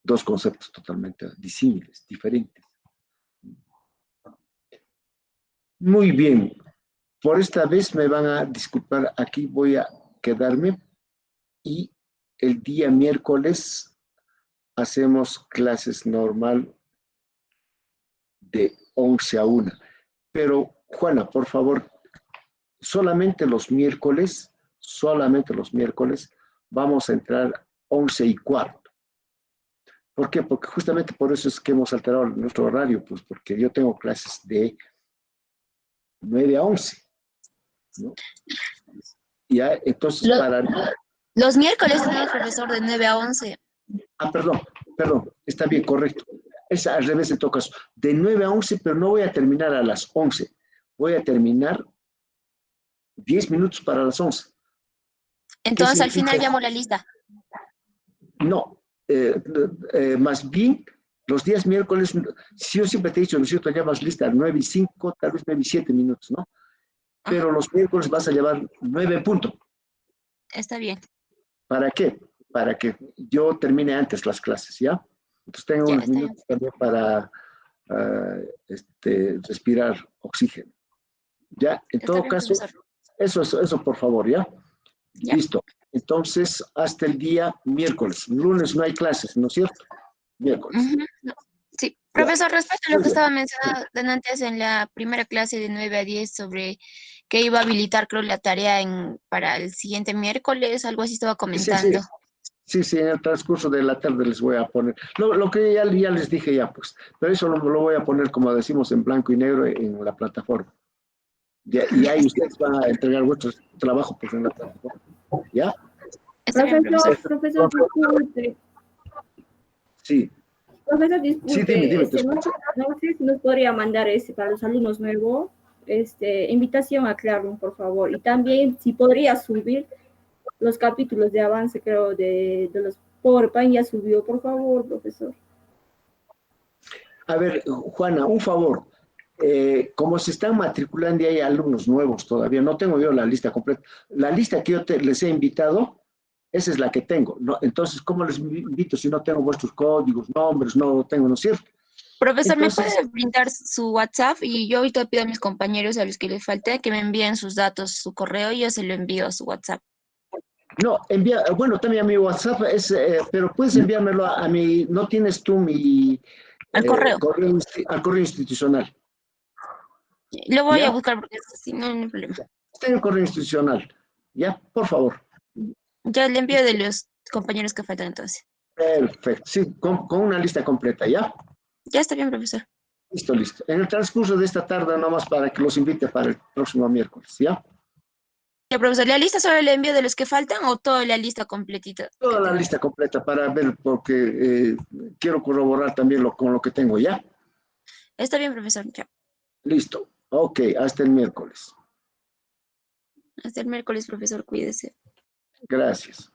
Dos conceptos totalmente disímiles, diferentes. Muy bien. Por esta vez me van a disculpar, aquí voy a quedarme y el día miércoles hacemos clases normal de 11 a 1. Pero, Juana, por favor, solamente los miércoles vamos a entrar 11 y cuarto. ¿Por qué? Porque justamente por eso es que hemos alterado nuestro horario, pues porque yo tengo clases de 9 a 11, ¿no? Ya, entonces Lo- para... los miércoles tenemos profesor de 9 a 11. Ah, perdón, está bien, correcto. Es al revés en todo caso. De 9 a 11, pero no voy a terminar a las 11. Voy a terminar 10 minutos para las 11. ¿Qué Entonces al significa? final llamo la lista. No, más bien los días miércoles, si yo siempre te he dicho, ¿no es cierto? Llamas lista 9 y 5, tal vez 9 y 7 minutos, ¿no? Ajá, Pero los miércoles vas a llevar 9 puntos. está bien. ¿Para qué? Para que yo termine antes las clases, ¿ya? Entonces tengo Ya, unos está bien. minutos también para respirar oxígeno. ¿Ya? En Está todo bien, caso, profesor. eso por favor, ¿ya? Ya. Listo. Entonces, hasta el día miércoles. Lunes no hay clases, ¿no es cierto? Miércoles. Ujú. No. Sí, Ya. profesor, respecto a lo Muy que bien. estaba mencionando antes en la primera clase de 9 a 10 sobre que iba a habilitar, creo, la tarea para el siguiente miércoles, algo así estaba Sí, sí. comentando. Sí, en el transcurso de la tarde les voy a poner. Lo que ya les dije ya, pues. Pero eso lo voy a poner, como decimos, en blanco y negro en la plataforma. Y ahí ustedes van a entregar vuestro trabajo, pues, en la plataforma. ¿Ya? Está bien, profesor. Profesor, disculpe. Sí. Profesor, Sí, dime, disculpe. te escucho. No sé si nos podría mandar para los alumnos nuevos, invitación a Classroom, por favor. Y también si podría subir los capítulos de avance, creo, de los PowerPoint, ya subió, por favor, profesor. A ver, Juana, un favor. Como se están matriculando y hay alumnos nuevos todavía, no tengo yo la lista completa. La lista que yo les he invitado, esa es la que tengo, ¿no? Entonces, ¿cómo les invito si no tengo vuestros códigos, nombres, no lo tengo, ¿no es cierto? Profesor, ¿me Entonces, puede brindar su WhatsApp? Y yo ahorita pido a mis compañeros a los que les falte que me envíen sus datos, su correo, y yo se lo envío a su WhatsApp. no, bueno, también a mi WhatsApp, pero puedes enviármelo a mi, no tienes tú mi Al correo. al correo institucional, Lo voy a ¿ya? buscar porque si no, no hay problema. Está en el correo institucional, ¿ya? Por favor. Ya le envío de los compañeros que faltan entonces. Perfecto, sí, con una lista completa, ¿ya? Ya está bien, profesor. Listo. En el transcurso de esta tarde, nomás para que los invite para el próximo miércoles, ¿ya? Ya, profesor, ¿la lista solo le envío de los que faltan o toda la lista completita que Toda la tengo? lista completa para ver, porque quiero corroborar también con lo que tengo, ¿ya? Está bien, profesor. Ya. Listo. Ok, hasta el miércoles. Hasta el miércoles, profesor. Cuídese. Gracias.